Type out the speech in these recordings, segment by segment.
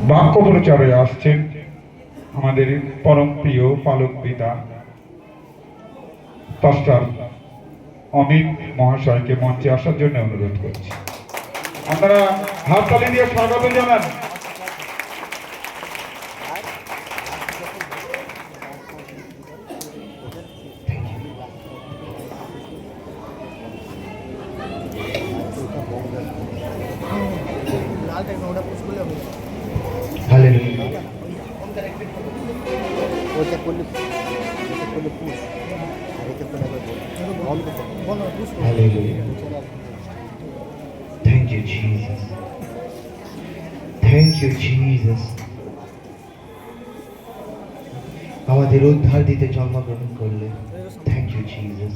বাক্য প্রচারে আসছেন আমাদের পরম প্রিয় পালক পিতা পাস্টার অমিত মহাশয়কে মঞ্চে আসার জন্য অনুরোধ করছি। আপনারা হাততালি দিয়ে স্বাগত জানান। Hallelujah. Thank you, Jesus. Thank you, Jesus. আমাদের উদ্ধার দিতে জন্মগ্রহণ করলে। Thank you, Jesus.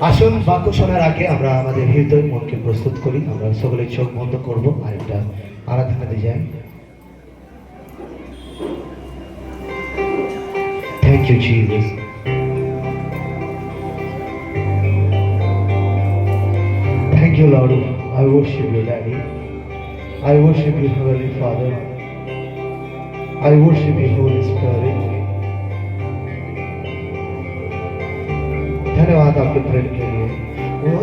আসুন বাক্য শোনার আগে আমরা আমাদের হৃদয় মনকে প্রস্তুত করি। আমরা সকলে চোখ বন্ধ করব আর একটা আরাধনাতে যাই। Thank you, Jesus. Thank you, Lord. I worship you, Daddy. I worship you, Heavenly Father. I worship you, Holy Spirit. धन्यवाद आपके प्रेम के लिए। वो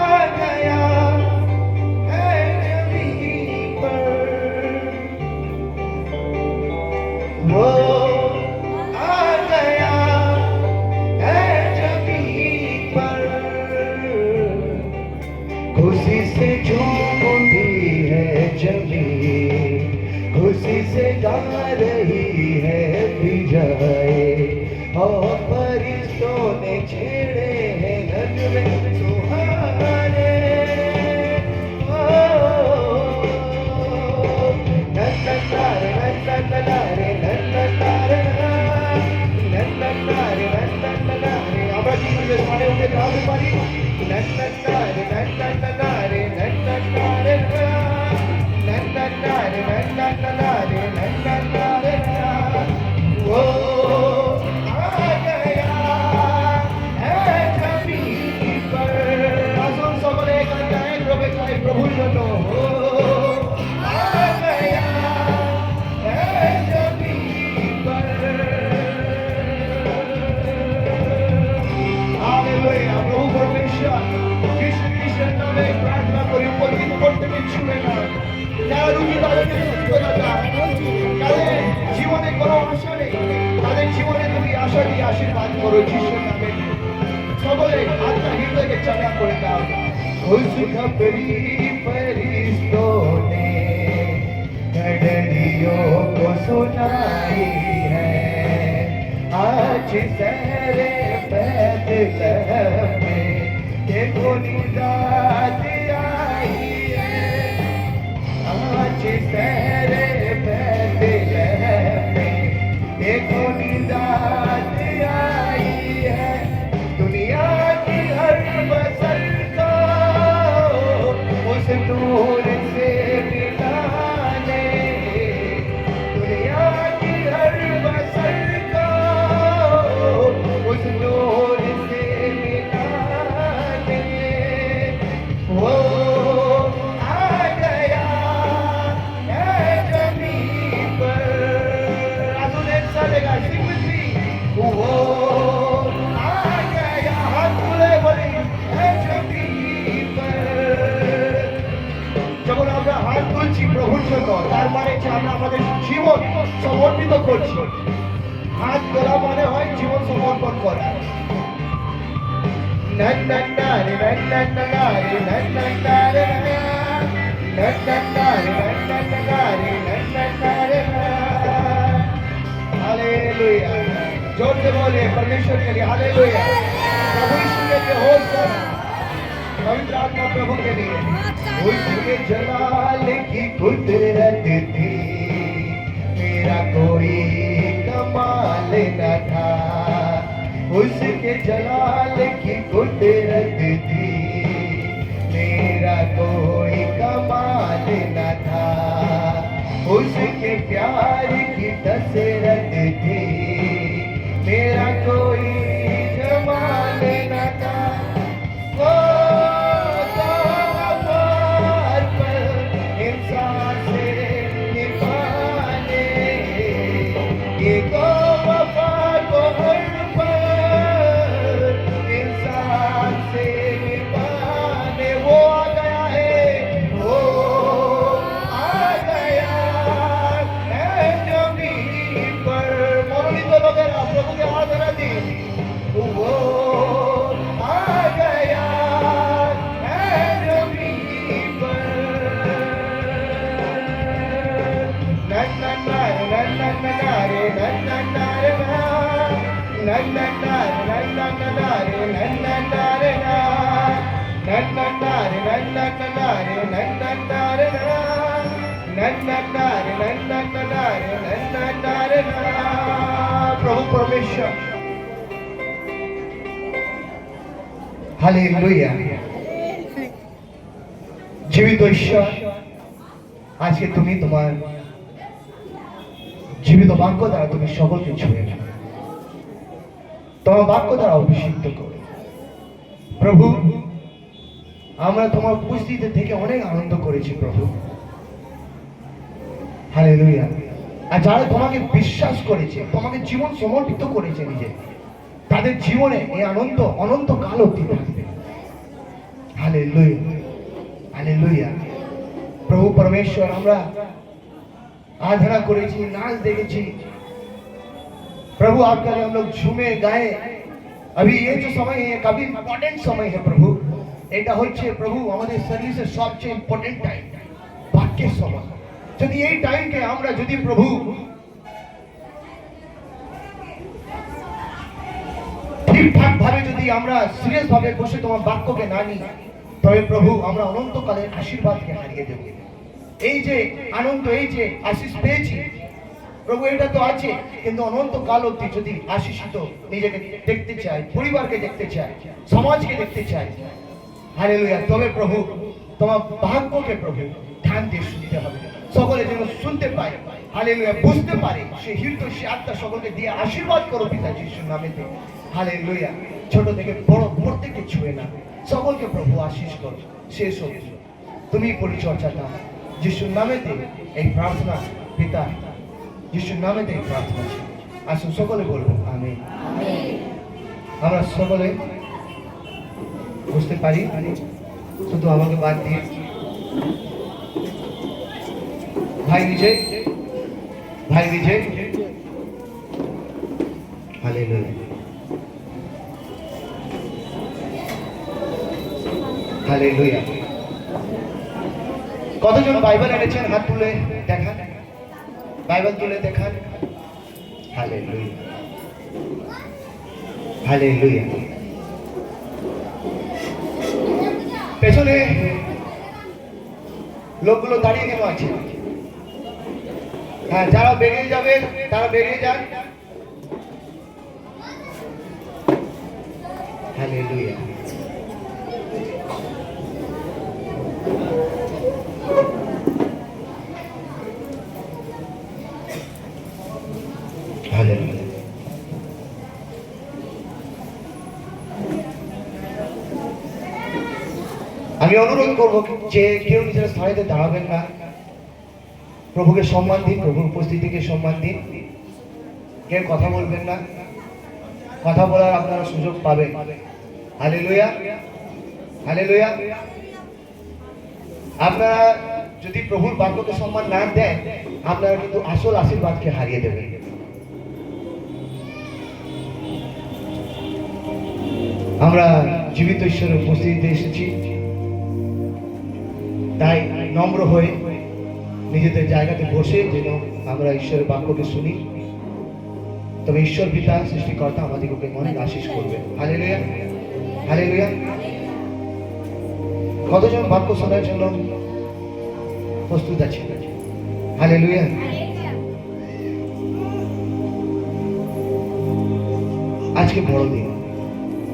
आ गया है जमीन पर, वो आ गया है जमीन पर, खुशी से झूम उठी है जमीन, खुशी से गा रही है फिजाएं, और फरिश्तों ने छेड़े हैं नगमे सुहाने। नन्नतारे नन्नतारे नन्नतारे नन्नतारे नन्नतारे আমরা কি করে সামনে উঠে গাইতে পারি? नन्नतारे नन्नतारे नन्नतारे नन्नतारे नन्नतारे नन्नतारे वो प्रभुর জন্য প্রভু পরমেশ্বর কৃষ্ণ কৃষ্ণের নামে প্রার্থনা করি উপস্থিত প্রত্যেকে ছুঁড়ে না যারা রুগী তাদেরকে সুস্থ দাদা, যাদের জীবনে কোনো আশা নেই তাদের জীবনে তুমি আশা দিয়ে আশীর্বাদ করো যিশুর নামে। সকলে আত্মা হৃদয়কে চাঙ্গা করে দাও। खुशखबरी फरिश्तों ने गडरियों को सुनाई है, आज सहरे बैतलहम में देखो निजात आई है, आज सहरे बैतलहम में देखो निजात आई है। दुनिया की हर बसर नूर से मिलाने, दुनिया की हर बसर को उस नूर से मिलाने, वो आ गया है जमीन पर। आंसू एक सा लेगा सिंग विद मी, वो आ गया हाथ खुले बोले है जमीन पर। যখন আমরা হাত তুলছি প্রভুর জন্য তার মানে আমরা আমাদের জীবন সমর্পিত করছি। হাত তোলা মানে হয় জীবন সমর্পণ করা। নন্ননারে নন্ননারে নন্ননারে নন্ননারে নন্ননারে নন্ননারে। हालेलुया, जोर से बोले परमेश्वर के लिए हालेलुया। प्रभु यीशु के लिए होशाना, पवित्र आत्मा प्रभु के लिए। उसके जलाल की कुदरत थी, मेरा कोई कमाल न था। उसके जलाल की कुदरत थी, मेरा कोई कमाल न था। उसके प्यार की कसरत थी, मेरा कोई जमाल न था। প্রভু পরমেশ্বর, হালেলুয়া। জীবিত ঈশ্বর, আজকে তুমি তোমার জীবিত বাক্য দ্বারা তুমি সকলকে ছুঁয়ে নাও, তোমার বাক্য দ্বারা অভিষিক্ত করো প্রভু। আমরা তোমার উপস্থিতি থেকে অনেক আনন্দ করেছি প্রভু, হালেলুয়া। আর যারা তোমাকে বিশ্বাস করেছে, তোমাকে জীবন সমর্পিত করেছে নিজে, তাদের জীবনে এই আনন্দ অনন্তকাল অবধি থাকবে। Hallelujah, hallelujah. প্রভু परमेश्वर, আমরা आराधना করেছি, नाच দেখেছি प्रभु, आपका हम लोग झूमे गाए। अभी ये जो समय है काफी इम्पोर्टेंट समय है प्रभु, এটা হচ্ছে প্রভু আমাদের সার্ভিসের সবচেয়ে ইম্পর্টেন্ট টাইম, বাক্যের সময়। যদি এই টাইমকে আমরা যদি প্রভু ঠিকঠাক ভাবে যদি আমরা সিরিয়াস ভাবে বসে তোমার বাক্যকে না নিই, তবে প্রভু আমরা অনন্তকালের আশীর্বাদকে হারিয়ে দেব। এই যে আনন্দ, এই যে আশীষ পেয়েছি প্রভু, এটা তো আছে, কিন্তু অনন্তকাল অবধি যদি আশীষিত নিজেকে দেখতে চাই, পরিবারকে দেখতে চাই, সমাজকে দেখতে চাই, হালেলুয়া, তবে প্রভু তোমার বাক্যকে প্রভু ধ্যান দিয়ে শুনতে হবে। সকলে যেন শুনতে পায়, হালেলুয়া, বুঝতে পারে, সে হৃদয় সে আত্মা সকলকে দিয়ে আশীর্বাদ করো পিতা যিশুর নামেতে, হালেলুয়া। ছোট থেকে বড় প্রত্যেককে ছুঁয়ে না, সকলকে প্রভু আশীষ করো। শেষ হোক তুমি পরিচর্যাটা যিশুর নামেতে এই প্রার্থনা পিতা, যিশুর নামেতে এই প্রার্থনা। আসুন সকলে বলবো আমিন। আমরা সকলে বুঝতে পারি, শুধু আমাকে বাদ দিয়ে ভাই বিজয়, ভাই বিজয়, হালেলুয়া, হালেলুয়া। কতজন বাইবেল এনেছেন হাত তুলে দেখান, বাইবেল তুলে দেখান। Hallelujah, hallelujah. পেছনে লোকগুলো দাঁড়িয়ে কেন আছে? হ্যাঁ, যারা বেরিয়ে যাবে তারা বেরিয়ে যান। Hallelujah, hallelujah. আমি অনুরোধ করব যে কেউ নিজের স্থানে দাঁড়াবেন না, প্রভুকে সম্মান দিন, প্রভুর উপস্থিতিকে সম্মান দিন। কেউ কথা বলবেন না, কথা বলার আপনারা সুযোগ পাবেন। Hallelujah, hallelujah. আপনারা যদি প্রভুর বাক্যকে সম্মান না দেন, আপনারা কিন্তু আসল আশীর্বাদকে হারিয়ে দেবেন। আমরা জীবিত ঈশ্বরের উপস্থিতিতে এসেছি, তাই নম্র হয়ে নিজেদের জায়গাতে বসে যেন আমরা ঈশ্বরের বাক্যকে শুনি, তবে ঈশ্বর পিতা সৃষ্টিকর্তা আমাদেরকে অনেক আশীষ করবে। Hallelujah, hallelujah. কতজন বাক্য শোনার জন্য প্রস্তুত আছে? হালেলুয়া। আজকে বড় দিন,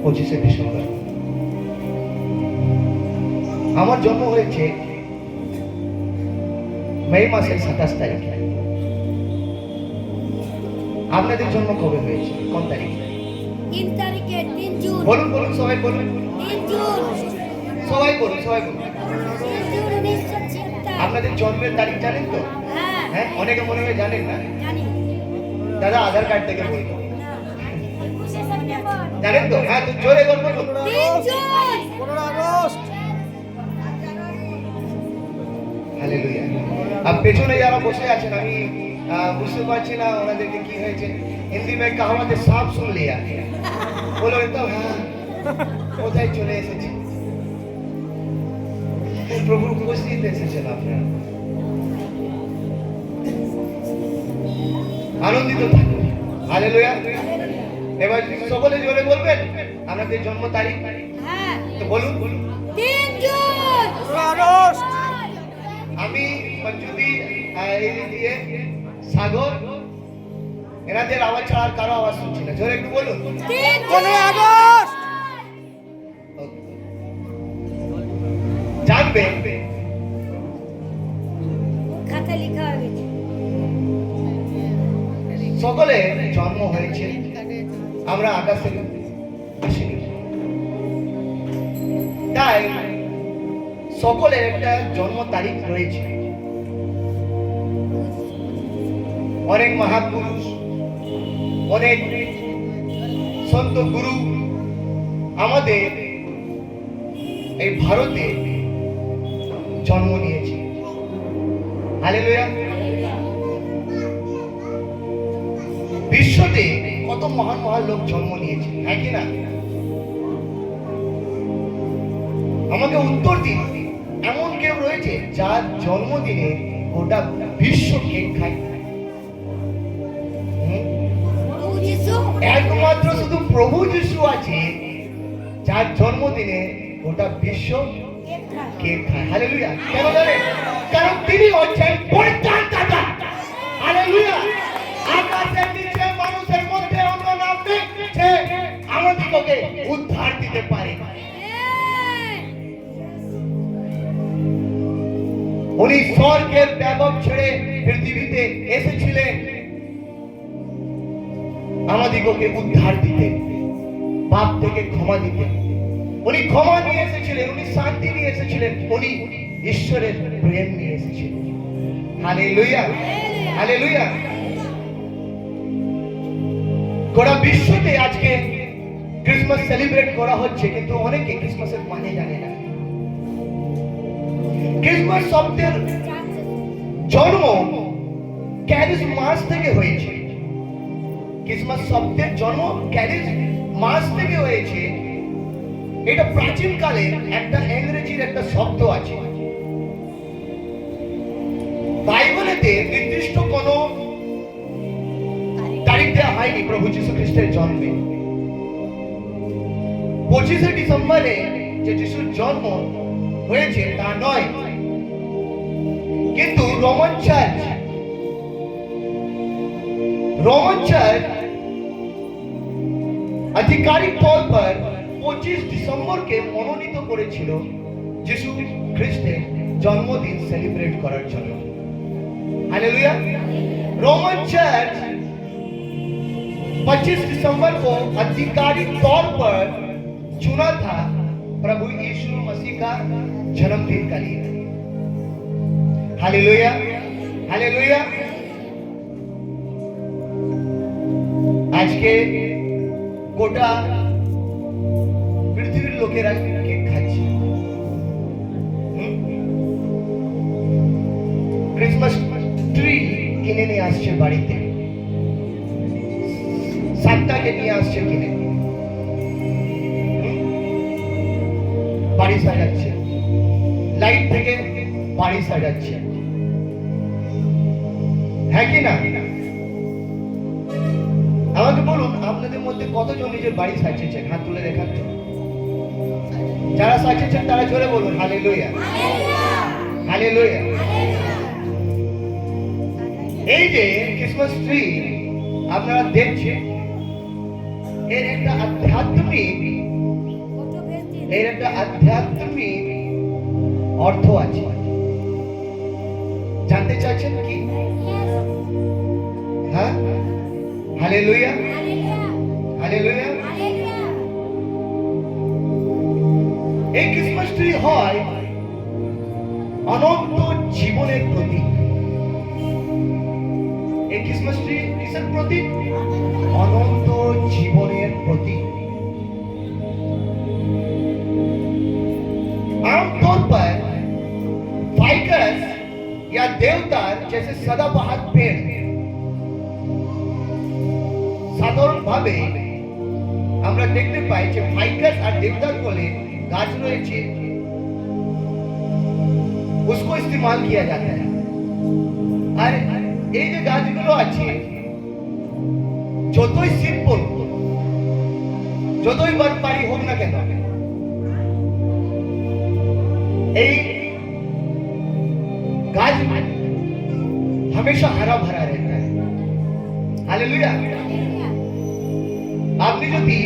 25শে ডিসেম্বর। আমার জন্ম হয়েছে মে মাসের 27 তারিখে। আপনাদের জন্ম কবে হয়েছে, কোন তারিখে? 3 তারিখে, 3 জুন। বলুন বলুন, সবাই বলুন, 3 জুন, সবাই বলুন, সবাই বলুন। 3 জুন 1976। আপনাদের জন্মের তারিখ জানেন তো? হ্যাঁ, হ্যাঁ, অনেকে মনে হয় জানেন না। জানি। দাদা আধার কার্ড থেকে বলুন, না, 21শে সেপ্টেম্বর। জানেন তো? হ্যাঁ, তো জোরে বলুন। 3 জুন। হালেলুয়া। আর পেছনে যারা বসে আছেন, আমি বুঝতে পারছি না ওনাদেরকে কি হয়েছে। হিন্দি में कहावत है, सांप सुन लिया। বলো তো, হ্যাঁ, কোথায় চলে এসেছে? প্রভুর উপস্থিতিতে এসেছেন আপনারা। আনন্দিত থাকুন। হালেলুয়া। এবার সকলে জোরে বলবেন আপনাদের জন্ম তারিখ। হ্যাঁ, তো বলুন, 3 জুন। আমি মঞ্জুদি দিয়ে সাগর এনাদের আওয়াজ ছাড়া আর কারো আওয়াজ শুনছি না, জোরে একটু বলুন। 15 আগস্ট জানবে খাতা লেখা হয়ে গেছে। সকলে জন্ম হয়েছে, আমরা আকাশ থেকে আসিনি, তাই সকলের একটা জন্ম তারিখ রয়েছে। অনেক মহাপুরুষ, অনেক সন্ত গুরু আমাদের এই ভারতে জন্ম নিয়েছে। হালেলুয়া। বিশ্বতে কত মহান মহান লোক জন্ম নিয়েছে, হ্যাঁ কি না? আমাকে উত্তর দিন, এমন কেউ রয়েছে যার জন্মদিনে গোটা বিশ্ব কেক খায়? প্রভু যিশু একমাত্র শুধু প্রভু যিশু আছে যার জন্মদিনে গোটা বিশ্ব কেক খায়। কেক খায়। হালেলুয়া। কেন জানেন? কারণ তিনি হচ্ছেন পরিত্রাণ দাতা। হালেলুয়া। আকাশের নিচে মানুষের মধ্যে অন্য নাম নেই যে আমাদিগকে উদ্ধার দিতে পারে। উনি স্বর্গের ব্যাপক ছেড়ে পৃথিবীতে এসেছিলেন আমাদিগকে উদ্ধার দিতে, পাপ থেকে ক্ষমা দিতে। উনি ক্ষমা নিয়ে এসেছিলেন, উনি শান্তি নিয়ে এসেছিলেন, উনি ঈশ্বরের প্রেম নিয়ে এসেছিলেন। Hallelujah, hallelujah. গোটা বিশ্বতে আজকে ক্রিসমাস সেলিব্রেট করা হচ্ছে, কিন্তু অনেকে ক্রিসমাসের মানে জানে না। ক্রিসমাস শব্দের জন্ম ক্যারিস মাস থেকে হয়েছে। ক্রিসমাস শব্দের জন্ম ক্যারিস মাস থেকে হয়েছে। এটা প্রাচীন কালে একটা ইংরেজির একটা শব্দ আছে। বাইবেলেতে নির্দিষ্ট কোন তারিখ দেওয়া হয়নি প্রভু যীশু খ্রিস্টের জন্মে। 25শে ডিসেম্বরে যে যিশুর জন্ম হয়েছে তা নয়, কিন্তু রোমান চার্চ आधिकारिक तौर पर 25 दिसंबर के मनोनीत করেছিল যিশু খ্রিস্টের জন্মদিন সেলিব্রেট করার জন্য। हालेलुया। रोमन चर्च 25 दिसंबर को आधिकारिक तौर पर चुना था प्रभु यीशु मसीह का जन्मदिन के लिए। Hallelujah, hallelujah. आज के গোটা পৃথিবীর লোকেরা কেক খাচ্ছে। ক্রিসমাস ট্রি কিনে নিয়ে আসছে বাড়িতে, সান্তাকে নিয়ে আসছে কিনে, বাড়ি সাজাচ্ছে, লাইট থেকে বাড়ি সাজাচ্ছে, হ্যাঁ কি না? আমাকে বলুন, আপনাদের মধ্যে কতজন নিজের বাড়ি সাজিয়েছেন? হাত তুলে দেখান তো। যারা সাজিয়েছেন তারা জোরে বলুন হালেলুয়া, হালেলুয়া। এই যে ক্রিসমাস ট্রি আপনারা দেখছেন, এর একটা আধ্যাত্মিক অর্থ আছে। জানতে চাচ্ছেন কি? হ্যাঁ, হালেলুয়া, হালেলুয়া। এই ক্রিসমাস ট্রি হয় অনন্ত জীবনের প্রতীক। এই ক্রিসমাস ট্রি কিসের প্রতীক? অনন্ত জীবনের প্রতীক। आमतौर पर फाइकस या देवदार जैसे सदाबहार पेड़ সাধারণ ভাবে আমরা দেখতে পাই যে ফাইকাস আর দেবদার বলে গাছ রয়েছে, उसको इस्तेमाल किया जाता है। আর এই যে গাছগুলো আছে, যতই সিম্পল, যতই বাড়ি হোক না কেন, এই गाज हमेशा हरा भरा रहता है। हालेलुया। আপনি যদি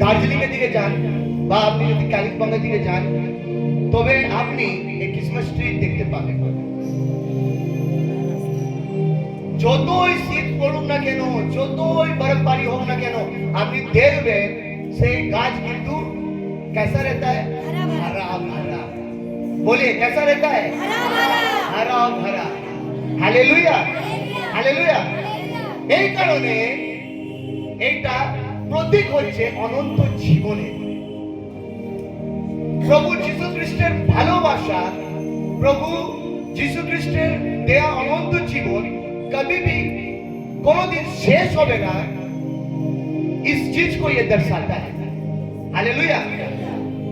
দার্জিলিং এর দিকে যান বা আপনি যদি কালিম্পংয়ের দিকে যান তবে আপনি এই ক্রিসমাস ট্রি দেখতে পাবেন। যতই শীত পড়ুক না কেন, যতই বরফবারি হোক না কেন, আপনি দেখবেন সেই গাছ কিন্তু कैसा रहता है? हरा भरा। बोलिए कैसा रहता है? हरा भरा। Hallelujah, hallelujah. এই কারণে এইটা প্রতীক হচ্ছে অনন্ত জীবনের। প্রভু যীশু খ্রিস্টের ভালোবাসা, প্রভু যীশু খ্রিস্টের দেয়া অনন্ত জীবন कभी भी कोनोदिन शेष होवे ना, इस चीज को ये दर्शाता है। हालेलुया।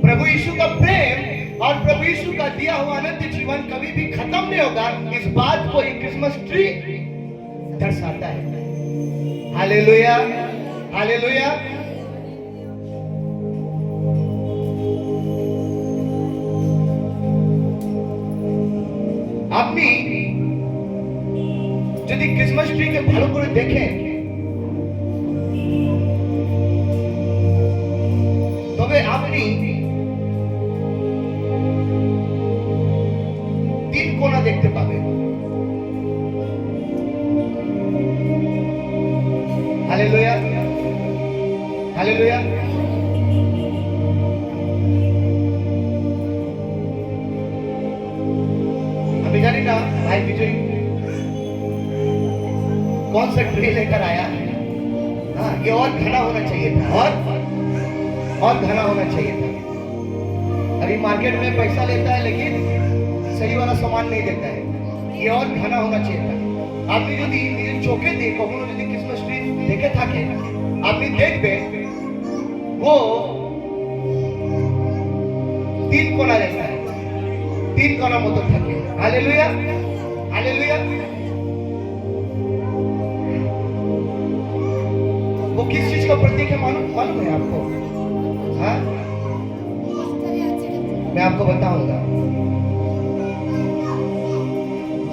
प्रभु यीशु का प्रेम और प्रभु यीशु का दिया हुआ अनंत जीवन कभी भी खत्म नहीं होगा, इस बात को ये क्रिसमस ट्री दर्शाता है। Hallelujah, hallelujah. আপনি যদি ক্রিসমাস ট্রিকে ভালো করে দেখেন তবে আপনি তিন কোণা দেখতে পাবেন। Hallelujah, hallelujah. আমি জানি না ভাই বিজয় कौन सा ट्रे लेकर आया है। हाँ, ये और घना होना चाहिए था, और घना होना चाहिए था। अभी मार्केट में पैसा लेता है लेकिन सही वाला सामान नहीं देता है, ये और घना होना चाहिए था। আপনি যদি নিজের চোখে দিয়ে কখনো যদি ক্রিসমাস ট্রি দেখে থাকেন আপনি দেখবেন वो তিন কোণা रहता है, তিন কোণা মতো থাকে। Hallelujah, hallelujah. वो किस चीज का प्रतीक है मालूम है आपको? हाँ, मैं आपको बताऊंगा।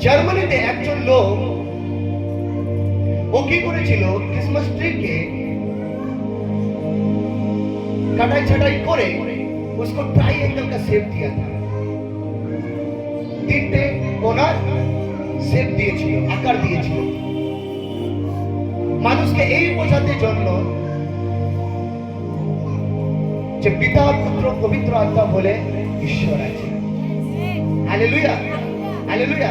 জার্মানিতে একজন লোক ও কি করেছিল ক্রিসমাস ট্রিকে কাটাই ছাটাই করে उसको ट्रायंगल का शेप दिया था। তিনটে কোণার শেপ দিয়েছিল, আকার দিয়েছিল মানুষকে এই বোঝাতে জন্য যে পিতা পুত্র পবিত্র আত্মা বলে ঈশ্বর আছে। Hallelujah, hallelujah.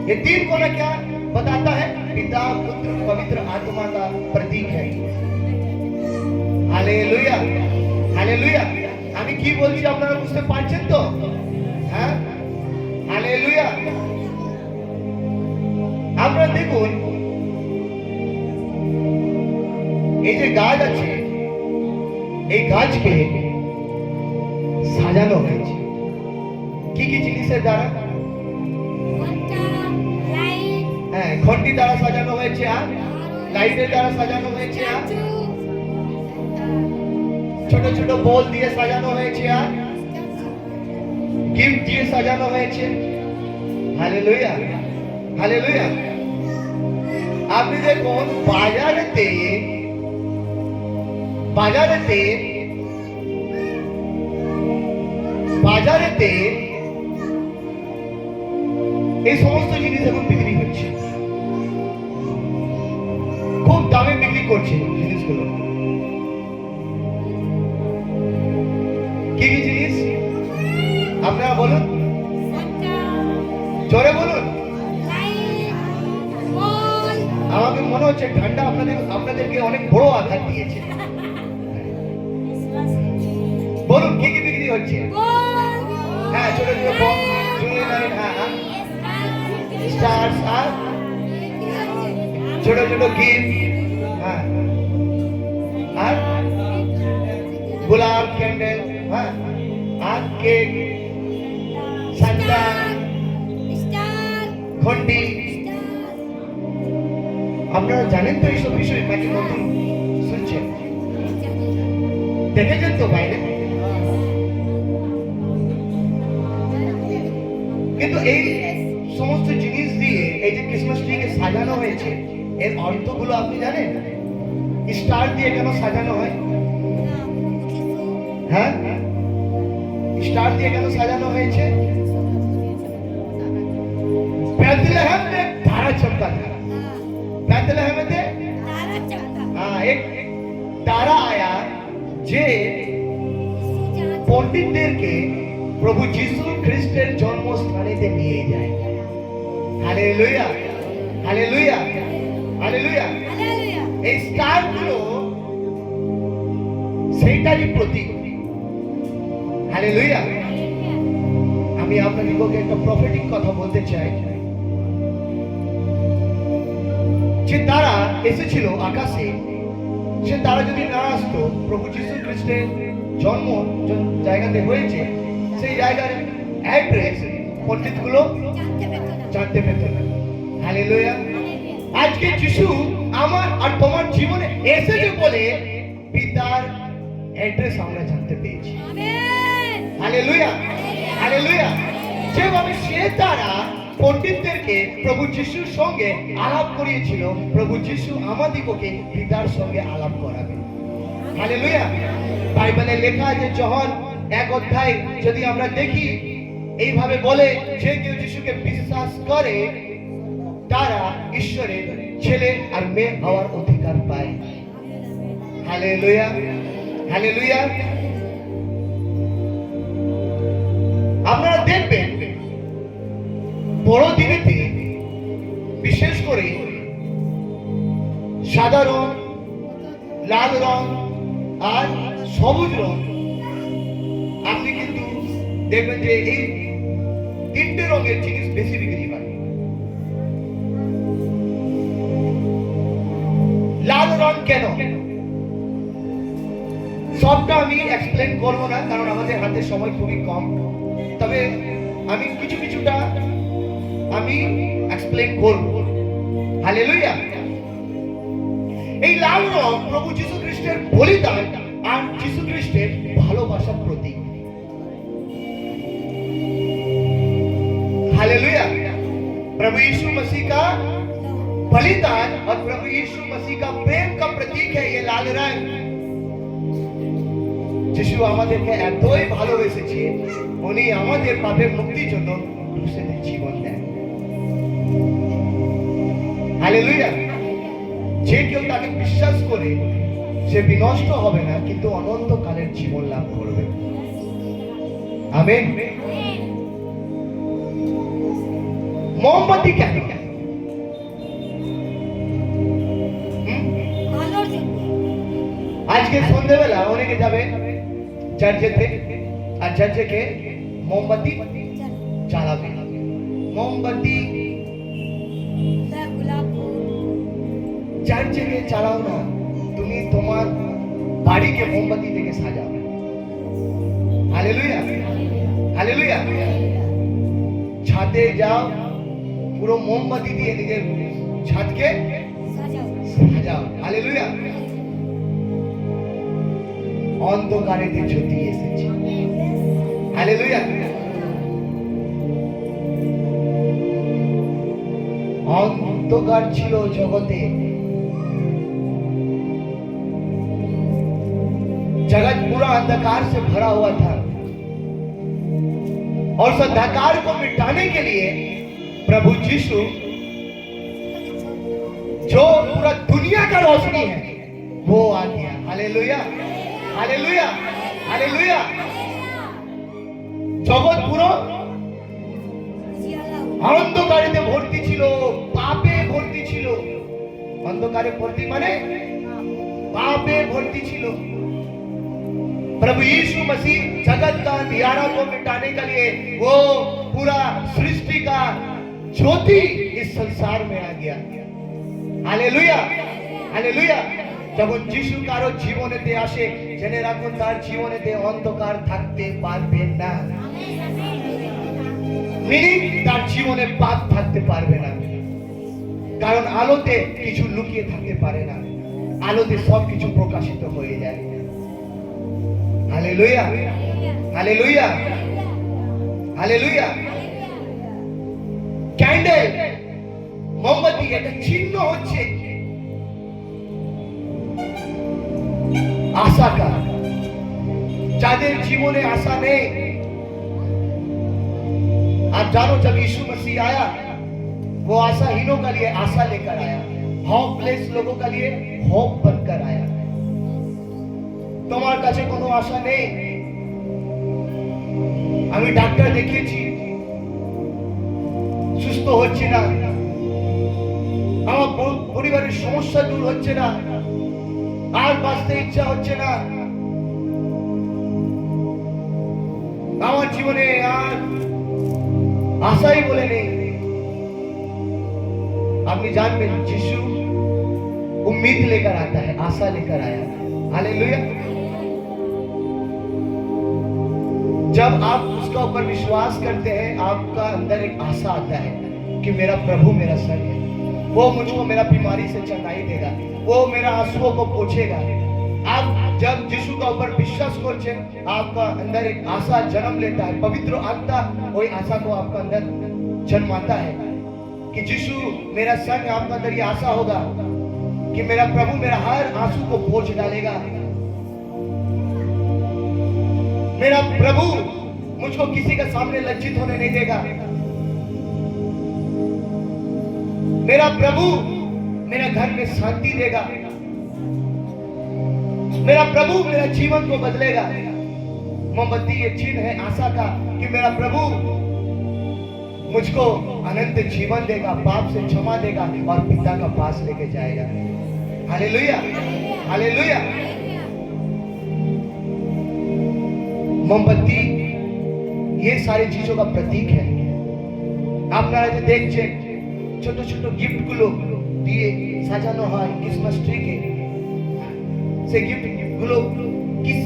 ये तीन कोना क्या बताता है? पिता पुत्र पवित्र आत्मा का प्रतीक है। Hallelujah, hallelujah. আমি কি বলছি আপনারা বুঝতে পারছেন তো? হ্যাঁ, হালেলুয়া। আমরা দেখুন এই যে গাছ আছে এই গাছকে সাজানো হয়েছে কি কি জিনিসের দ্বারা? হ্যাঁ, ঘন্টি দ্বারা সাজানো হয়েছে, আর লাইটের দ্বারা সাজানো হয়েছে, আর ছোট ছোট বল দিয়ে সাজানো হয়েছে, আর গিফট দিয়ে সাজানো হয়েছে। Hallelujah, hallelujah. আপনি দেখুন বাজারেতে বাজারেতে বাজারেতে এই সমস্ত জিনিস এখন বিক্রি হচ্ছে, খুব দামে বিক্রি করছে জিনিসগুলো। কি কি জিনিস আপনারা বলুন, জোরে বলুন। আমাকে মনে হচ্ছে ঠান্ডা আপনাদেরকে অনেক বড় আঘাত দিয়েছে। বলুন কি কি বিক্রি হচ্ছে? হ্যাঁ, ছোট ছোট বল, হ্যাঁ, স্টার্স, আর ছোট ছোট গিফট, হ্যাঁ, আর গোলাপ, ক্যান্ডেল, হ্যাঁ, আর কেক, সান্তা, ঘন্টি। আপনারা জানেন তো এইসব বিষয় নাকি নতুন শুনছেন? দেখেছেন তো বাইরে? কিন্তু এই সমস্ত জিনিস দিয়ে এই যে ক্রিসমাস ট্রিকে সাজানো হয়েছে, এর অর্থগুলো আপনি জানেন? স্টার দিয়ে কেন সাজানো হয়? হ্যাঁ, স্টার দিয়ে কেন সাজানো হয়েছে? बैतलहम में तारा चमका था। बैतलहम में तारा चमका। हाँ, एक तारा आया যে পণ্ডিতদেরকে প্রভু যিশু খ্রিস্টের জন্মস্থানেতে নিয়ে যায়। Hallelujah, hallelujah, hallelujah. हालेलुया। এই স্টারগুলো সেইটারই প্রতীক। হালেলুয়া। আমি আপনাদেরকে একটা প্রফেটিক কথা বলতে চাই যে তারা এসেছিল আকাশে, সে তারা যদি না আসতো, প্রভু যিশু খ্রিস্টের জন্ম জায়গাতে হয়েছে সেই জায়গার অ্যাড্রেস পণ্ডিতগুলো जानते पे तो ना। জানতে পেত না। হালেলুয়া। हालेलुया। আজকে যিশু আমার আর তোমার জীবনে এসেছে বলে পিতার অ্যাড্রেস আমরা জানতে পেরেছি। आमीन। Hallelujah, hallelujah. যেভাবে সে তারা পণ্ডিতদেরকে প্রভু যিশুর সঙ্গে আলাপ করিয়েছিল, প্রভু যিশু আমাদিগকে পিতার সঙ্গে আলাপ করাবে। হালেলুয়া। বাইবেলে লেখা আছে, যোহন 1 অধ্যায় যদি আমরা দেখি, এইভাবে বলে যে কেউ যিশুকে বিশ্বাস করে তারা ঈশ্বরের ছেলে আর মেয়ে হওয়ার অধিকার পায়। Hallelujah, hallelujah. আপনারা দেখবেন বড়দিনেতে বিশেষ করে সাদা রং, লাল রং আর সবুজ রং, আপনি কিন্তু দেখবেন যে এই তিনটে রঙের জিনিস বেশি বিক্রি হয়। লাল রং কেন? সবটা আমি এক্সপ্লেন করবো না, কারণ আমাদের হাতে সময় খুবই কম। তবে আমি কিছুটা আমি এক্সপ্লেন করব। হালেলুয়া। এই লাল রং প্রভু যিশু খ্রিস্টের বলিদান আর যিশু খ্রিস্টের ভালোবাসার প্রতীক। हालेलुया। प्रभु यीशु मसीह का बलिदान और प्रभु यीशु मसीह का प्रेम का प्रतीक है ये लाल रंग। যিশু আমাদেরকে এতই ভালোবেসেছে, উনি আমাদের পাপের মুক্তির জন্য ক্রুশে জীবন দেন। হালেলুয়া। যে কেউ তাকে বিশ্বাস করে সে বিনষ্ট হবে না, কিন্তু অনন্তকালের জীবন লাভ করবে। আমেন। মোমবাতি কেন? আলোর জন্য। আজকে সন্ধ্যাবেলা অনেকে যাবে চার্চেতে, আর চার্চেকে মোমবাতি জ্বালাবে। মোমবাতি গোলাপ ফুল। চার্চেকে চালাও না, তুমি তোমার বাড়িকে মোমবাতি থেকে সাজাও। Hallelujah, hallelujah. ছাদে যাও, পুরো মোমবাতি দিয়ে নিজের ছাদকে সাজাও। সাজাও। হালেলুয়া। অন্ধকারেতে জ্যোতি এসেছে। হালেলুয়া। অন্ধকার ছিল জগতে, जगत पूरा अंधकार से भरा हुआ था, और उस अंधकार को मिटाने के लिए प्रभु यीशु जो पूरा दुनिया का रोशनी है वो आ गया। Hallelujah, hallelujah, hallelujah. জগৎ পুরো অন্ধকারেতে ভর্তি ছিল, পাপে ভর্তি ছিল। অন্ধকারে ভর্তি মানে পাপে ভর্তি ছিল। प्रभु यीशु मसीह जगत का अंधियारा को मिटाने के लिए वो पूरा सृष्टि का ज्योति इस संसार में आ गया। Hallelujah, hallelujah. যখন যিশু কারো জীবনেতে আসে, জেনে রাখুন তার জীবনেতে অন্ধকার থাকতে পারবে না। মিনিং তার জীবনে পাপ থাকতে পারবে না, কারণ আলোতে কিছু লুকিয়ে থাকতে পারে না, আলোতে সবকিছু প্রকাশিত হয়ে যায়। Hallelujah, hallelujah, hallelujah. ক্যান্ডেল, মোমবাতি, এটা চিহ্ন হচ্ছে आशा का। যাদের জীবনে आशा নেই, आप जानो जब यीशु मसीह आया वो आशाहीनों के लिए आशा लेकर आया, होपलेस लोगों के लिए होप बनकर आया। তোমার কাছে কোনো আশা নেই, আমি ডাক্তার দেখিয়েছি, সুস্থ হচ্ছে না, আমার পরিবারের সমস্যা দূর হচ্ছে না, আর বাঁচতে ইচ্ছা হচ্ছে না, আমার জীবনে আর আশাই বলে নেই। আপনি জানবেন यीशु उम्मीद लेकर आता है, आशा लेकर आया। हालेलुया। जब आप उसका ऊपर विश्वास करते हैं, आपका अंदर एक आशा आता है कि मेरा प्रभु मेरा संग है, वो मुझको मेरा बीमारी से चंगाई देगा, वो मेरा आंसुओं को पोंछेगा। आप जब यीशु का ऊपर विश्वास करते हैं, आपका अंदर एक आशा जन्म लेता है, पवित्र आत्मा वही आशा को आपका अंदर जन्माता है कि यीशु मेरा संग है। आपका अंदर ये आशा होगा कि मेरा प्रभु मेरा हर आंसू को पोंछ डालेगा, मेरा प्रभु मुझको किसी के सामने लज्जित होने नहीं देगा, मेरा प्रभु मेरा घर में शांति देगा, मेरा प्रभु मेरा जीवन को बदलेगा। मोमबत्ती ये चिन्ह है आशा का कि मेरा प्रभु मुझको अनंत जीवन देगा, पाप से क्षमा देगा और पिता का पास लेके जाएगा। Hallelujah, hallelujah. मोमबत्ती ये सारी चीजों का प्रतीक है। আপনারা যে দেখছেন ছোট ছোট গিফট গুলো দিয়ে সাজানো হয় ক্রিসমাস ট্রি के, से गिफ्ट गुलो किस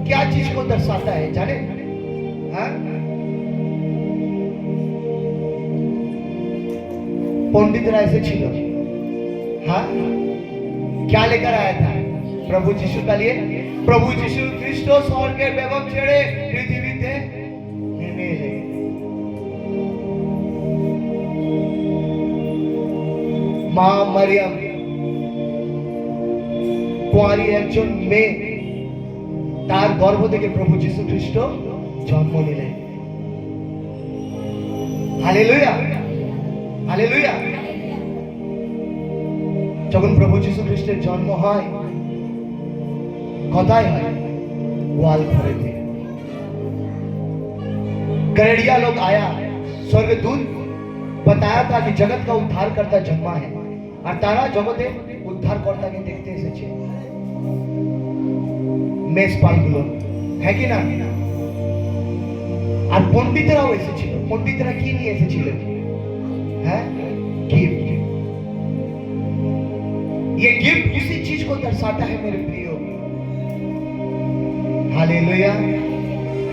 क्या चीज को दर्शाता है जाने? हाँ, पंडित राय से छिलो, हाँ, क्या लेकर आया था? प्रभु यीशु का लिए, प्रभु यीशु ख्रिस्टोस और के वैभव छेड़े पृथ्वी ते नेमेले। मां मरियम কুয়ারি একজন মেয়ে, তার গর্ভ থেকে প্রভু যীশু খ্রিস্ট জন্ম নিলেন। Hallelujah, hallelujah. যখন প্রভু যীশু খ্রিস্টের জন্ম হয়, কোথায় হয়? গোয়াল ঘরেতে। गैरिया लोग आया, स्वर्गदूत बताया था कि जगत का उद्धारकर्ता जन्मा है, और तारा जगते उद्धारकर्ताকে দেখতে এসেছে। মেষপালগুলো, হ্যাঁ কি না? আর পণ্ডিতরাও এসেছিল। পণ্ডিতরা কি নিয়ে এসেছিলেন? হ্যাঁ, गिफ्ट। ये गिफ्ट उसी चीज को दर्शाता है मेरे प्रियो। Hallelujah,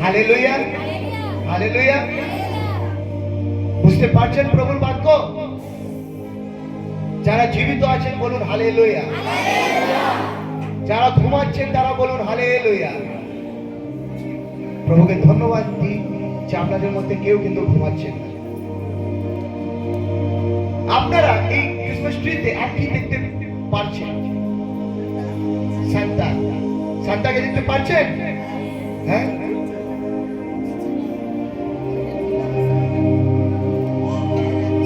hallelujah, hallelujah. বুঝতে পারছেন প্রভুর বাক্য? যারা জীবিত আছেন বলুন হালেলুয়া, যারা ঘুমাচ্ছেন তারা বলুন হালেলুয়া। প্রভুকে ধন্যবাদ দিই যে আপনাদের মধ্যে কেউ কিন্তু ঘুমাচ্ছেন না। আপনারা এই ক্রিসমাস ট্রিতে আর কি দেখতে পারছেন? সান্তা, সান্তাকে দেখতে পারছেন? হ্যাঁ,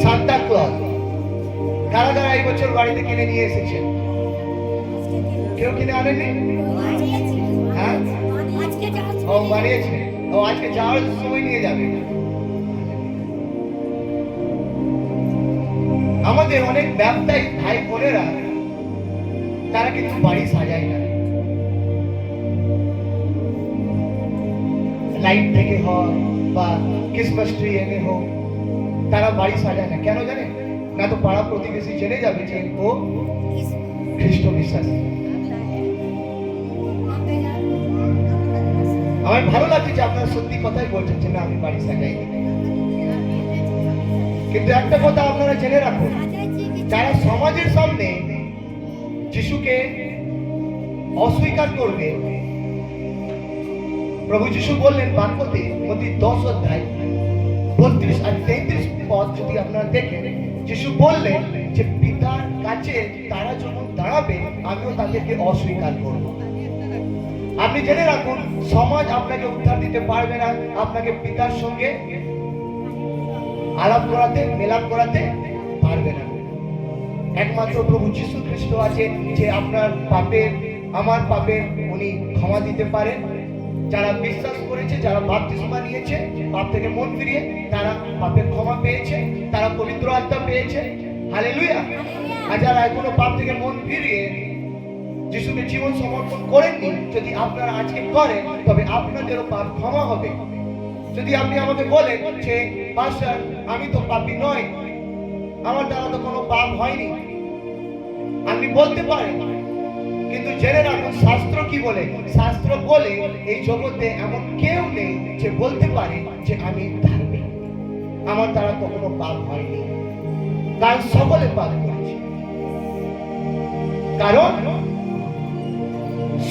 সান্তা ক্লজ কারা কারা এই বছর বাড়িতে কিনে নিয়ে এসেছেন? কেউ কিনে আনেনি? হ্যাঁ, ও বানিয়েছে, ও আজকে যাওয়ার সময় নিয়ে যাবে। আমাদের অনেক ব্যবসায়িক ভাই বোনেরা তারা কিন্তু বাড়ি সাজায় না, লাইট থেকে হোক বা ক্রিসমাস ট্রি এনে হোক, তারা বাড়ি সাজায় না। কেন জানেন? না তো পাড়া প্রতিবেশী জেনে যাবে যে ও খ্রিস্ট বিশ্বাসী। আমার ভালো লাগছে যে আপনারা সত্যি কথাই বলছেন যে না আমি বাড়ি সাজাই। কিন্তু একটা কথা আপনারা জেনে রাখুন, যারা সমাজের সামনে যিশুকে অস্বীকার করবে, প্রভু যিশু বললেন বাক্যতে মত্তি 10 অধ্যায় 32 আর 33 পদ যদি আপনারা দেখেন, যিশু বললেন যে পিতার কাছে তারা যখন দাঁড়াবে আমিও তাদেরকে অস্বীকার করব। আপনি জেনে রাখুন, সমাজ আপনাকে উদ্ধার দিতে পারবে না, আপনাকে পিতার সঙ্গে আলাপ করাতে, মেলাপ করাতে পারবে না। একমাত্র প্রভু যীশু খ্রিস্ট আছে যে আপনার পাপের, আমার পাপের উনি ক্ষমা দিতে পারেন। যারা বিশ্বাস করেছে, যারা বাপ্তিস্মা নিয়েছে, পাপ থেকে মন ফিরিয়ে তারা পাপের ক্ষমা পেয়েছে, তারা পবিত্র আত্মা পেয়েছে। হালেলুয়া। আর যারা এখনো পাপ থেকে মন ফিরিয়ে যিশুকে জীবন সমর্পণ করেননি, যদি আপনারা আজকে করেন তবে আপনাদেরও পাপ ক্ষমা হবে। যদি আপনি আমাকে বলেন যে পাস্টার আমি তো পাপী নই, আমার দ্বারা তো কোনো পাপ হয়নি, আপনি বলতে পারেন, কিন্তু জেনে রাখুন শাস্ত্র কি বলে। শাস্ত্র বলে এই জগতে এমন কেউ নেই যে বলতে পারে যে আমি ধার্মিক, আমার দ্বারা কখনো পাপ হয়নি, কারণ সকলে পাপ করেছে। কারণ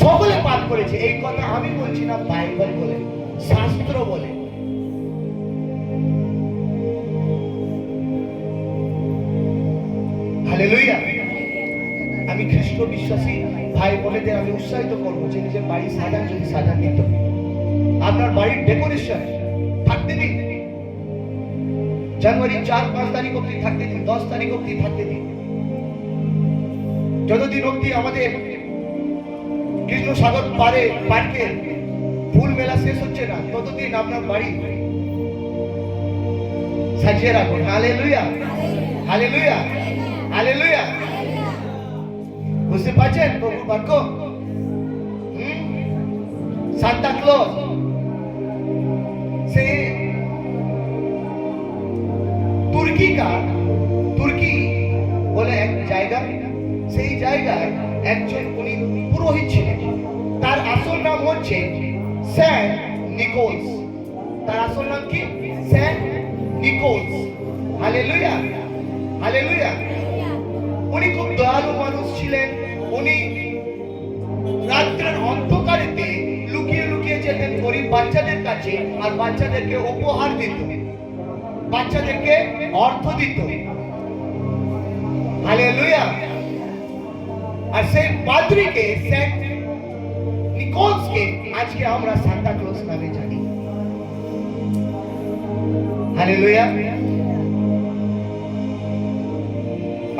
সকলে পাপ করেছে, এই কথা আমি বলছি না, বাইবেল বলে, শাস্ত্র বলে। হালেলুয়া। আমি খ্রিস্ট বিশ্বাসী ভাই বোনেদের আমি উৎসাহিত করবো যে নিজের বাড়ি সাজান, যদি সাজান নিত, আপনার বাড়ির ডেকোরেশন থাকতে দিন, জানুয়ারি 4-5 তারিখ অব্দি থাকতে দিন, 10 তারিখ অব্দি থাকতে দিন, যতদিন অব্দি আমাদের কৃষ্ণ সাগর পারে পার্কের ফুল মেলা শেষ হচ্ছে না, ততদিন আপনার বাড়ি সাজিয়ে রাখুন। Hallelujah, hallelujah, hallelujah. বুঝতে পারছেন প্রভুর বাক্য? সান্তা ক্লজ সে তুর্কি বলে এক জায়গা, সেই জায়গায় একজন উনি পুরোহিত ছিলেন, তার আসল নাম হচ্ছে সেন্ট নিকোলস। তার আসল নাম কি? Saint Nicholas. Hallelujah, hallelujah. উনি খুব দয়ালু মানুষ ছিলেন। উনি রাত্রের অন্ধকারেতে লুকিয়ে লুকিয়ে যেতেন গরিব বাচ্চাদের কাছে, আর বাচ্চাদেরকে উপহার দিত, বাচ্চাদেরকে অর্থ দিত। হালেলুয়া। আর সেই পাদ্রীকে, সেন্ট নিকোলসকে আজকে আমরা সান্তা ক্লজ নামে জানি। হালেলুয়া।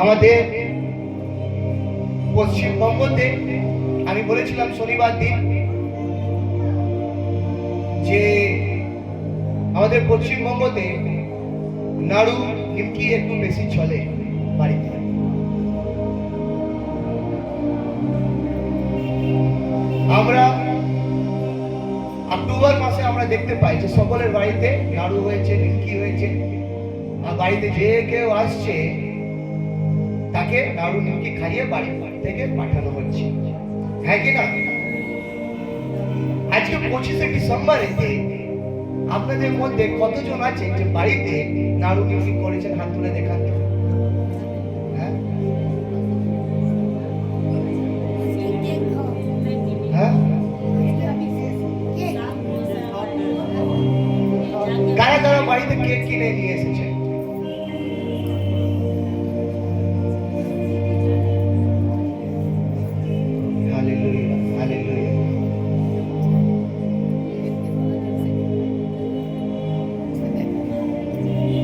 আমাদের পশ্চিমবঙ্গতে আমি বলেছিলাম শনিবার দিন যে আমাদের পশ্চিমবঙ্গতে নাড়ু নিমকি একটু বেশি চলে বাড়িতে। আমরা অক্টোবর মাসে আমরা দেখতে পাই যে সকলের বাড়িতে নাড়ু হয়েছে, নিমকি হয়েছে, আর বাড়িতে যে কেউ আসছে তাকে নাড়ু নিমকি খাইয়ে বাড়ি থেকে পাঠানো হচ্ছে, হ্যাঁ কি না? আজকে 25শে ডিসেম্বরেতে আপনাদের মধ্যে কতজন আছে যে বাড়িতে নাড়ু নিমকি করেছেন? হাত তুলে দেখান তো। হ্যাঁ, হ্যাঁ, কারা কারা বাড়িতে কেক কিনে নিয়ে এসেছে?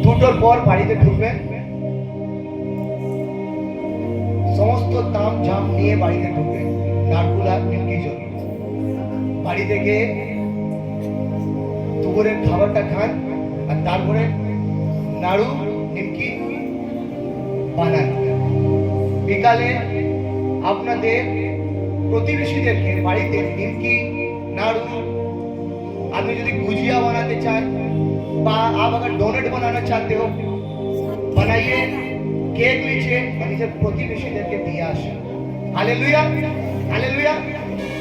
দুটোর পর বাড়িতে ঢুকবেন, সমস্ত তাম জাম নিয়ে বাড়িতে ঢুকবেন নারকুল আর নিমকির জন্য। বাড়ি থেকে দুপুরের খাবারটা খান, আর তারপরে নাড়ু নিমকি বানান। বিকালে আপনাদের প্রতিবেশীদেরকে বাড়িতে নিমকি, নাড়ু, আপনি যদি गुजिया बनाते चाहें বা आप अगर डोनेट बनाना चाहते हो बनाइए, केक लीजिए और নিজের প্রতিবেশীদেরকে দিয়ে আসুন। Hallelujah, hallelujah.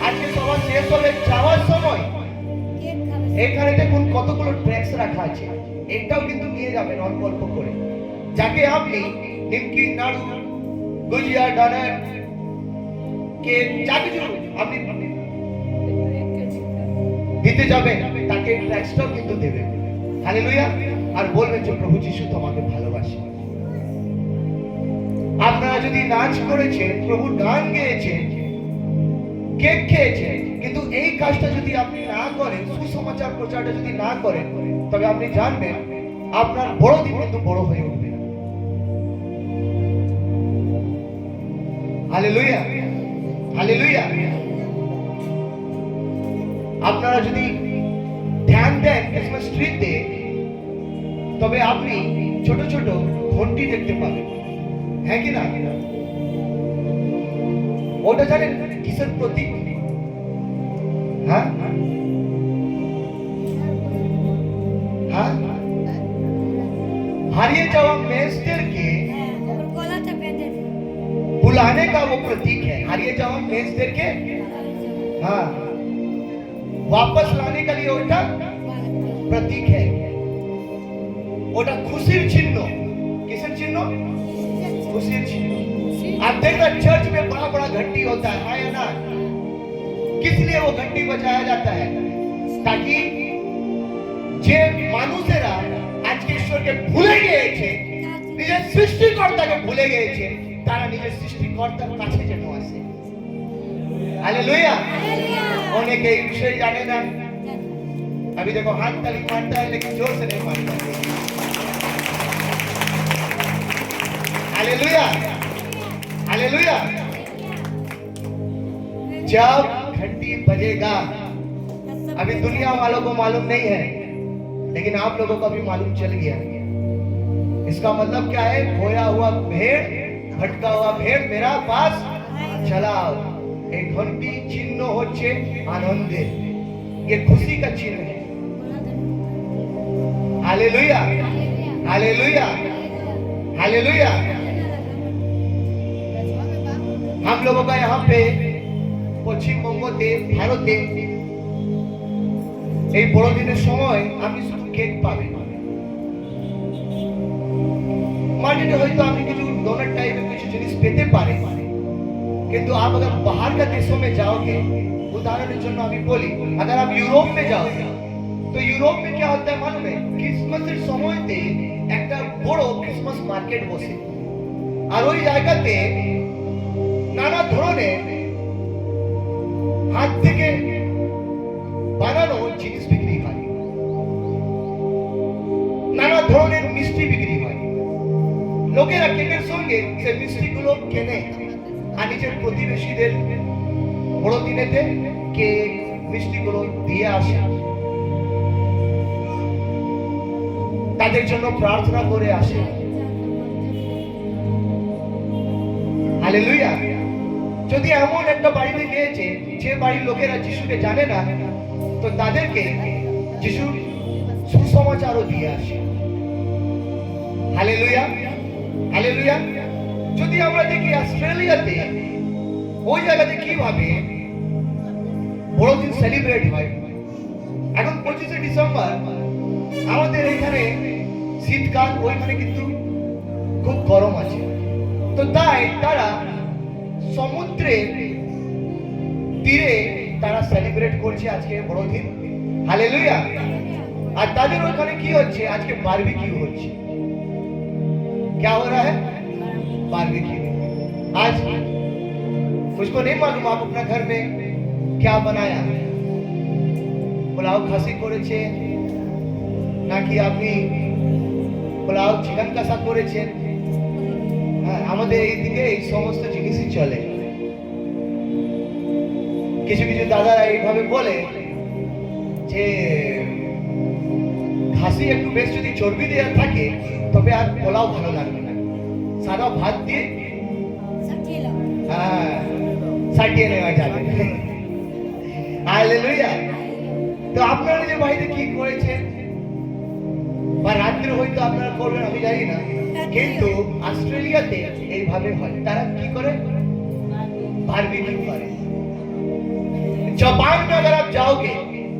আজকে সভা শেষ হলে যাওয়ার সময় এখানে দেখুন কতগুলো ট্র্যাক্স রাখা আছে, এটাও কিন্তু নিয়ে যাবেন অল্প অল্প করে। যাকে আপনি নিমকি, নাড়ু, गुजिया, डोनेट, কেক যা কিছু আপনি দিতে যাবেন তাকে ট্যাক্সটাও কিন্তু দেবেন। হালেলুয়া। আর বলবেন যে প্রভু যিশু তোমাকে ভালোবাসে। আপনারা যদি নাচ করেছেন, প্রভু গান গেয়েছেন, কেক খেয়েছেন, কিন্তু এই কাজটা যদি আপনি না করেন, সুসমাচার প্রচারটা যদি না করেন, তবে আপনি জানবেন আপনার বড়দিন কিন্তু বড় হয়ে উঠবে না। Hallelujah, hallelujah. আপনারা যদি ধ্যান দেন ক্রিসমাস ট্রিতে, তবে আপনি ছোট ছোট ঘন্টি দেখতে পাবেন, হ্যাঁ কি না? ওটা জানেন কিসের প্রতীক? হ্যাঁ হ্যাঁ, হারিয়ে যাওয়া মেজদেরকে और गलाটা বেঁধে দে। बुलाने का वो प्रतीक है। हारिए जाओ मेजदेर के, हाँ, वापस लाने के लिए ওটা प्रतीक है। ওটা খুশির চিহ্ন। किसर चिन्ह? खुशिर चिन्ह। आप देखना चर्च में बड़ा बड़ा घंटी होता है या ना? किस लिए वो घंटी बजाया जाता है? ताकि যে মানুষেরা আজকে ঈশ্বরকে ভুলে গিয়েছে, নিজের সৃষ্টিকর্তাকে ভুলে গিয়েছে, তারা নিজের সৃষ্টিকর্তার কাছে যেন আসে। हालेलुया। অনেকে এই বিষয়ে জানে না। अभी देखो हाथ ताली मारता है लेकिन जोर से नहीं मारता है। Hallelujah, hallelujah. जब घंटी बजेगा, अभी दुनिया वालों को मालूम नहीं है, लेकिन आप लोगों को अभी मालूम चल गया। इसका मतलब क्या है? खोया हुआ भेड़, भटका हुआ भेड़ मेरा पास चला। एक घंटी चिन्ह होच्छे आनंदे, ये खुशी का चिन्ह है। Hallelujah, hallelujah, hallelujah. हम लोगों का यहाँ पे পশ্চিম বঙ্গতে, ভারতে এই বড়দিনের সময় আপনি শুধু কেক পাবেন। मार्केट হয়তো আপনি কিছু ডোনাট টাইপের কিছু জিনিস পেতে পারেন, কিন্তু आप अगर बाहर का देशों में जाओगे, उदाहरण জন্য আমি বলি, अगर आप यूरोप में जाओगे, तो यूरोप में क्या होता है मालूम है? ক্রিসমাসের সময়তে একটা বড় ক্রিসমাস মার্কেট বসে, আর ওই জায়গাতে নানা ধরনের হাত থেকে বানানো জিনিস বিক্রি হয়, নানা ধরনের মিষ্টি বিক্রি হয়। লোকেরা কেকের সঙ্গে সেই মিষ্টিগুলো কেনে আর নিজের প্রতিবেশীদের বড়দিনেতে কেক মিষ্টিগুলো দিয়ে আসে, তাদের জন্য প্রার্থনা করে আসে। হালেলুয়া। যদি এমন একটা বাড়িতে গিয়েছে যে বাড়ির লোকেরা যিশুকে জানে না, তো তাদেরকে যিশুর সুসমাচারও দিয়ে আসে। Hallelujah, hallelujah. যদি আমরা দেখি অস্ট্রেলিয়াতে, ওই জায়গাতে কিভাবে বড়দিন সেলিব্রেট হয়। এখন 25শে ডিসেম্বর, আমাদের এখানে শীতকাল, ওইখানে কিন্তু খুব গরম আছে, তো তাই তারা সমুদ্রের তীরে তারা সেলিব্রেট করছে আজকে বড়দিন। হালেলুয়া। আর তাদের ওখানে কি হচ্ছে? আজকে বারবিকিউ হচ্ছে। क्या हो रहा है? बारबेक्यू। आज मुझको नहीं मालूम आप अपना घर में क्या बनाया, পোলাও খাসি করেছে নাকি আপনি পোলাও চিকেন কষা করেছেন। হ্যাঁ, আমাদের এইদিকে এই সমস্ত জিনিসই চলে। কিছু কিছু দাদারা এইভাবে বলে যে খাসি একটু বেশ যদি চর্বি দেওয়া থাকে তবে আর পোলাও ভালো লাগবে না, সাদা ভাত দিয়ে সাকিলা হ্যাঁ সাটিয়ে নেওয়া যাবে। হালেলুয়া। তো আপনারা নিজের বাড়িতে কি করেছেন বা রাত্রে হয়তো আপনারা করবেন আমি জানি না, কিন্তু অস্ট্রেলিয়াতে এইভাবে হয়। তারা কি করে? बारबेक्यू करे। जापान में अगर आप जाओगे,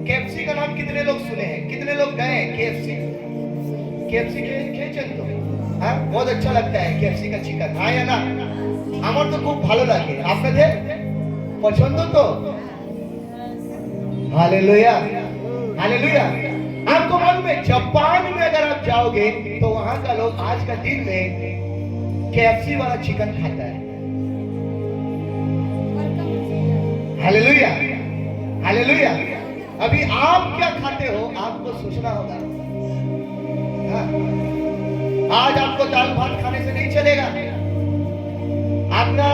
केएफसी का नाम कितने लोग सुने हैं? कितने लोग गए हैं केएफसी? केएफसी খেয়েছেন তো? হ্যাঁ, बहुत अच्छा लगता है केएफसी का चिकन, हाँ या ना? আমার তো খুব ভালো লাগে। আপনাদের পছন্দ তো? Hallelujah, hallelujah. आपको मालूम है जापान में अगर आप जाओगे तो वहां का लोग आज का दिन में KFC वाला चिकन खाता है। Hallelujah, hallelujah. अभी आप क्या खाते हो आपको सोचना होगा। हाँ? आज आपको दाल भात खाने से नहीं चलेगा। आपका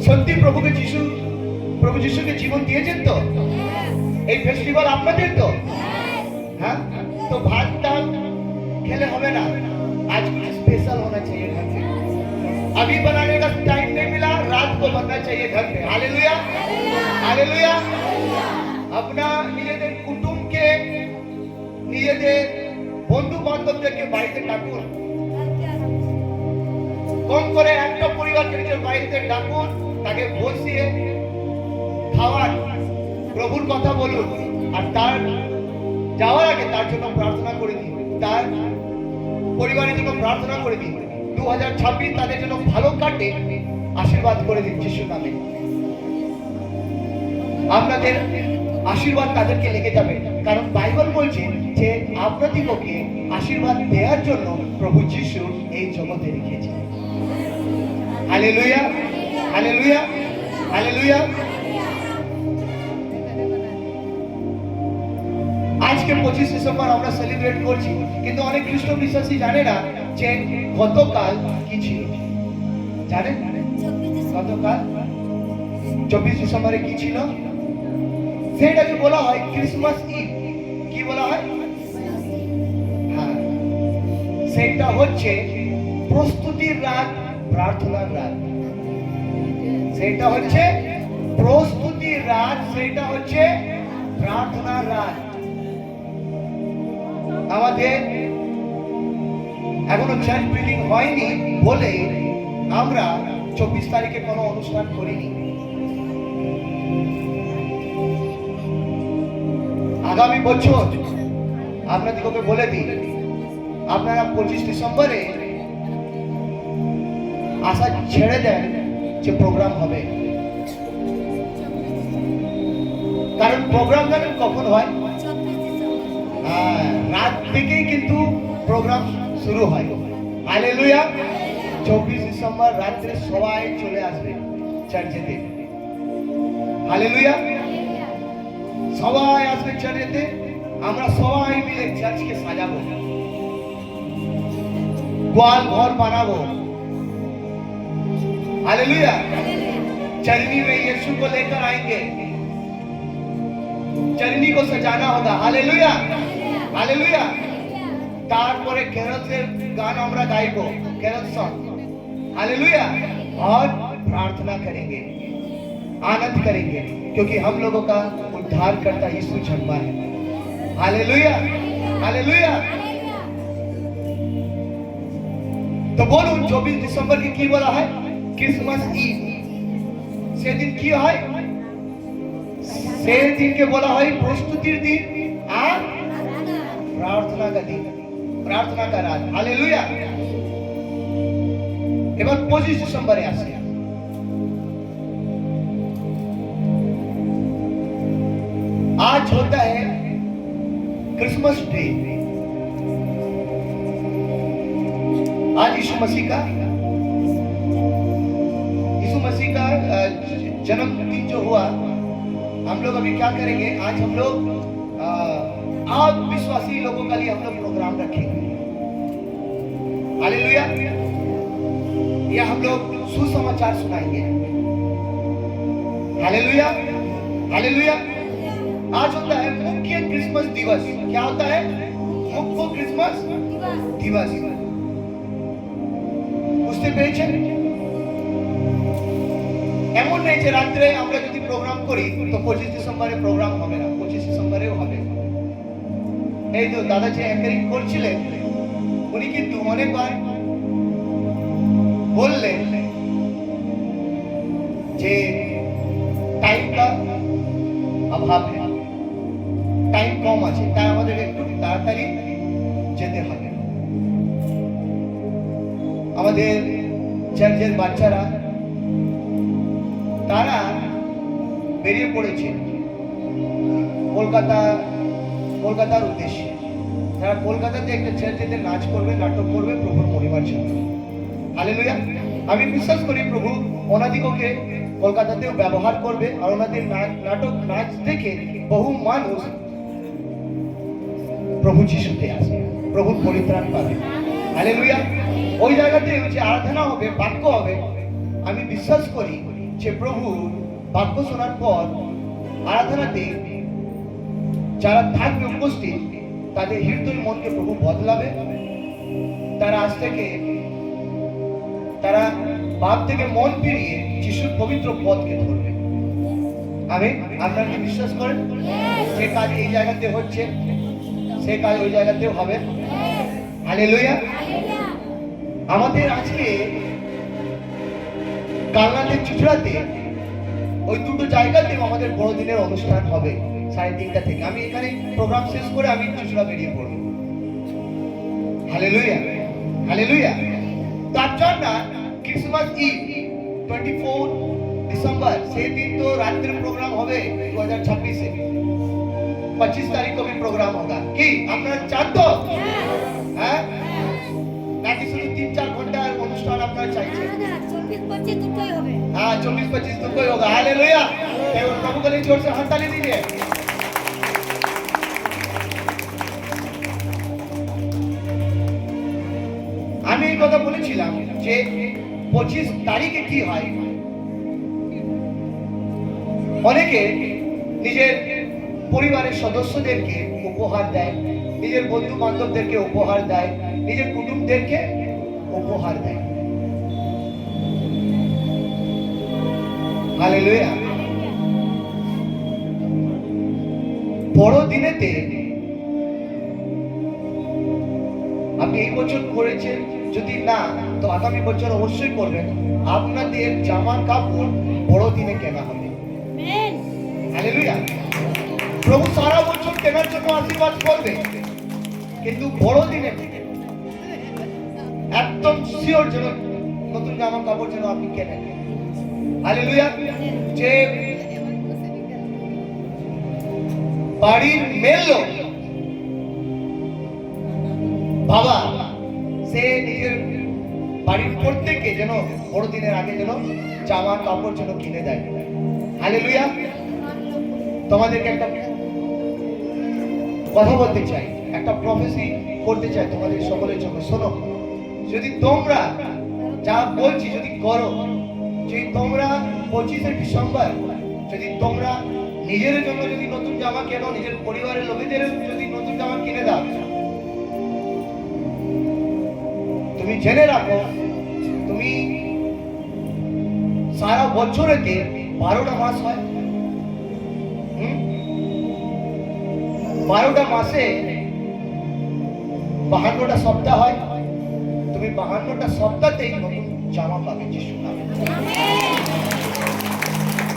সত্যি প্রভু যিশুকে জীবন দিয়েছেন তো? এই ফেস্টিভ্যাল আপনাদের তো? हाँ? तो भात दाल खेले হবে না, आज स्पेशल होना चाहिए घर पे। अभी बनाने का टाइम नहीं मिला, रात को बनना चाहिए घर पे। Hallelujah, hallelujah. अपना নিজেদের কুটুমকে নিজেদের বন্ধু বান্ধবদেরকে বাড়িতে ডাকুন। কম করে একটা পরিবারকে নিজের বাড়িতে ডাকুন, তাকে বসিয়ে খাওয়ান, প্রভুর কথা বলুন, আর তার যাওয়ার আগে তার জন্য প্রার্থনা করে দিন, তার পরিবারের জন্য প্রার্থনা করে দিন। 2026 তাদের জন্য ভালো কাটে, আশীর্বাদ করে দিন যিশুর নামে। আপনাদের আশীর্বাদ তাদেরকে লেগে যাবে, কারণ বাইবেল বলছে যে আপনাদিগকে আশীর্বাদ দেওয়ার জন্য প্রভু যিশু এই জগতে রেখেছে। Hallelujah, hallelujah, hallelujah. আজকে 25 ডিসেম্বর আমরা সেলিব্রেট করছি, কিন্তু অনেক খ্রিস্ট বিশ্বাসী জানে না যে গতকাল কি ছিল। জানেন গতকাল 24 ডিসেম্বরে কি ছিল? সেটাকে বলা হয় ক্রিসমাস ইভ। কি বলা হয়? হ্যাঁ, সেটা হচ্ছে প্রস্তুতির রাত, প্রার্থনার রাত। সেটা হচ্ছে প্রস্তুতির রাত, সেটা হচ্ছে প্রার্থনার রাত। আমাদের এখনো চার্চ বিল্ডিং হয়নি বলে আমরা 24 তারিখে কোনো অনুষ্ঠান করিনি। আগামী বছর আপনাদেরকে বলে দিই, আপনারা 25 ডিসেম্বরে আশা ছেড়ে দেন যে প্রোগ্রাম হবে, কারণ প্রোগ্রাম জানেন কখন হয়? রাত থেকেই কিন্তু প্রোগ্রাম শুরু হয়। হালেলুয়া। 24 ডিসেম্বর রাত্রে সবাই চলে আসবে চার্চেতে। হালেলুয়া, সবাই আসবে চার্চেতে। আমরা সবাই মিলে চার্চকে সাজাবো, গোয়াল ঘর বানাবো। हालेलुया। चरनी में यीशु को लेकर आएंगे, चरनी को सजाना होगा। Hallelujah, hallelujah. तारपरे कैरोलेर गान আমরা গাইবো, कैरोल सॉन्ग। हालेलुया। और प्रार्थना करेंगे, आनंद करेंगे, क्योंकि हम लोगों का उद्धार करता यीशु जन्मा है। Hallelujah, hallelujah. तो बोलूं 24 डिसेंबर की की बोला है? Christmas eve. সেদিন কি হয়? সেই দিনকে বলা হয় প্রস্তুতির দিন আর প্রার্থনা का दिन, প্রার্থনা का रात। हालेलुया। এবার 25 ডিসেম্বরে আসে। आज होता है क्रिसमस डे। आज यीशु मसीह का जन्मदिन जो हुआ, हम लोग अभी क्या करेंगे? आज हम लोग आप विश्वासी लोगों के लिए हम लोग प्रोग्राम रखेंगे। हालेलुया। या हम लोग सुसमाचार सुनाएंगे। Hallelujah, hallelujah. आज होता है मुख्य क्रिसमस दिवस। क्या होता है? मुख्य क्रिसमस दिवस। বুঝতে পেরেছেন? এমন নেই যে রাত্রে আমরা যদি প্রোগ্রাম করি তো 25 ডিসেম্বরে প্রোগ্রাম হবে না, 25 ডিসেম্বরেও হবে। এই তো দাদা যে অ্যাঙ্কারিং করছিলেন উনি কিন্তু অনেকবার বললেন যে টাইম का अभाव है, টাইম কম আছে, তাই আমাদের একটু তাড়াতাড়ি যেতে হবে। আমাদের চার্চের বাচ্চারা তারা বেরিয়ে পড়েছে কলকাতা কলকাতার উদ্দেশ্যে। তারা কলকাতাতে একটা চার্চেতে নাচ করবে, নাটক করবে প্রভুর মহিমার জন্য। হালেলুয়া। আমি বিশ্বাস করি প্রভু ওনাদিগকে কলকাতাতেও ব্যবহার করবে, আর ওনাদের নাটক নাচ দেখে বহু মানুষ প্রভু যিশুতে আসবে, প্রভুর পরিত্রাণ পাবে। হালেলুয়া। ওই জায়গাতে যে আরাধনা হবে, বাক্য হবে, আমি বিশ্বাস করি যে প্রভু বাক্য শোনার পর আরাধনাতে যারা থাকবে উপস্থিত তাদের হৃদয় মনকে প্রভু বদলাবে। তারা আজ থেকে তারা পাপ থেকে মন ফিরিয়ে যিশুর পবিত্র পথকে ধরবে। আমি আপনারা কি বিশ্বাস করেন যে কাজ এই জায়গাতে হচ্ছে সে কাজ ওই জায়গাতেও হবে? হালেলুয়া। আমাদের আজকে কালনাথের চুচড়াতে ওই দুটো জায়গাতেও আমাদের বড়দিনের অনুষ্ঠান হবে 3:30 থেকে। আমি এখানে প্রোগ্রাম শেষ করে আমি চুচড়া বেরিয়ে পড়ব। Hallelujah, hallelujah. তার জন্য ক্রিসমাস ইভ 24 ডিসেম্বর সেই দিন तो রাত্রে প্রোগ্রাম হবে 2026 এ 25 तारीख को भी प्रोग्राम होगा। কি আপনারা চান তো? হ্যাঁ, নাকি শুধু 3-4 ঘন্টার অনুষ্ঠান আপনারা চাইছেন? না 24-25 দুটোই হবে। हाँ 24-25 तो कोई होगा। हालेलुया। केवल प्रभु के लिए जोर से हाथ ताली दीजिए। আমি এই কথা বলেছিলাম যে 25 তারিখে কি হয়, অনেকে নিজের পরিবারের সদস্যদেরকে উপহার দেয়, নিজের বন্ধু বান্ধবদেরকে উপহার দেয়, নিজের কুটুম্বদেরকে উপহার দেয়। হালেলুয়া। বড়দিনেতে আপনি এই বছর করেছেন, যদি না তো আগামী বছর অবশ্যই করবেন। আপনাদের জামা কাপড় বড়দিনে কেনা হবে। আমেন। হালেলুয়া। প্রভু সারা বছর কেনার জন্য আশীর্বাদ করবে, কিন্তু বড়দিনে একদম শিওর যেন নতুন জামা কাপড় যেন আপনি কেনেন। হালেলুয়া। যে বাড়ির মেয়ে লোক বাবা সে নিজের বাড়ির প্রত্যেককে যেন বড়দিনের আগে যেন জামা কাপড় যেন কিনে দেয়। হালেলুয়া। তোমাদেরকে একটা কথা বলতে চাই, একটা প্রফেসি করতে চাই তোমাদের সকলের জন্য। শোনো, যদি তোমরা যা বলছি যদি করো, যদি তোমরা 25 ডিসেম্বর যদি তোমরা নিজের জন্য যদি নতুন জামা কেনো, নিজের পরিবারের লোকেদের যদি নতুন জামা কিনে দাও, তুমি জেনে রাখো তুমি সারা বছরেতে 12টা মাস হয়। 12টা মাসে 52টা সপ্তাহ হয়। তুমি 52টা সপ্তাহতেই নতুন জামা পাবে যিশু নামে।